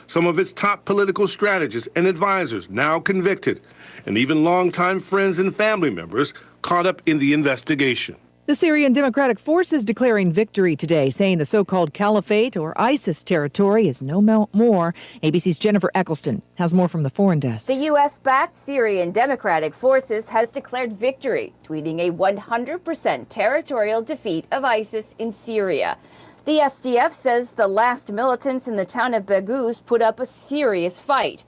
Some of its top political strategists and advisors now convicted, and even longtime friends and family members caught up in the investigation. The Syrian Democratic Forces declaring victory today, saying the so-called Caliphate or ISIS territory is no more. ABC's Jennifer Eccleston has more from the Foreign Desk. The U.S.-backed Syrian Democratic Forces has declared victory, tweeting a 100% territorial defeat of ISIS in Syria. The SDF says the last militants in the town of Baghouz put up a serious fight.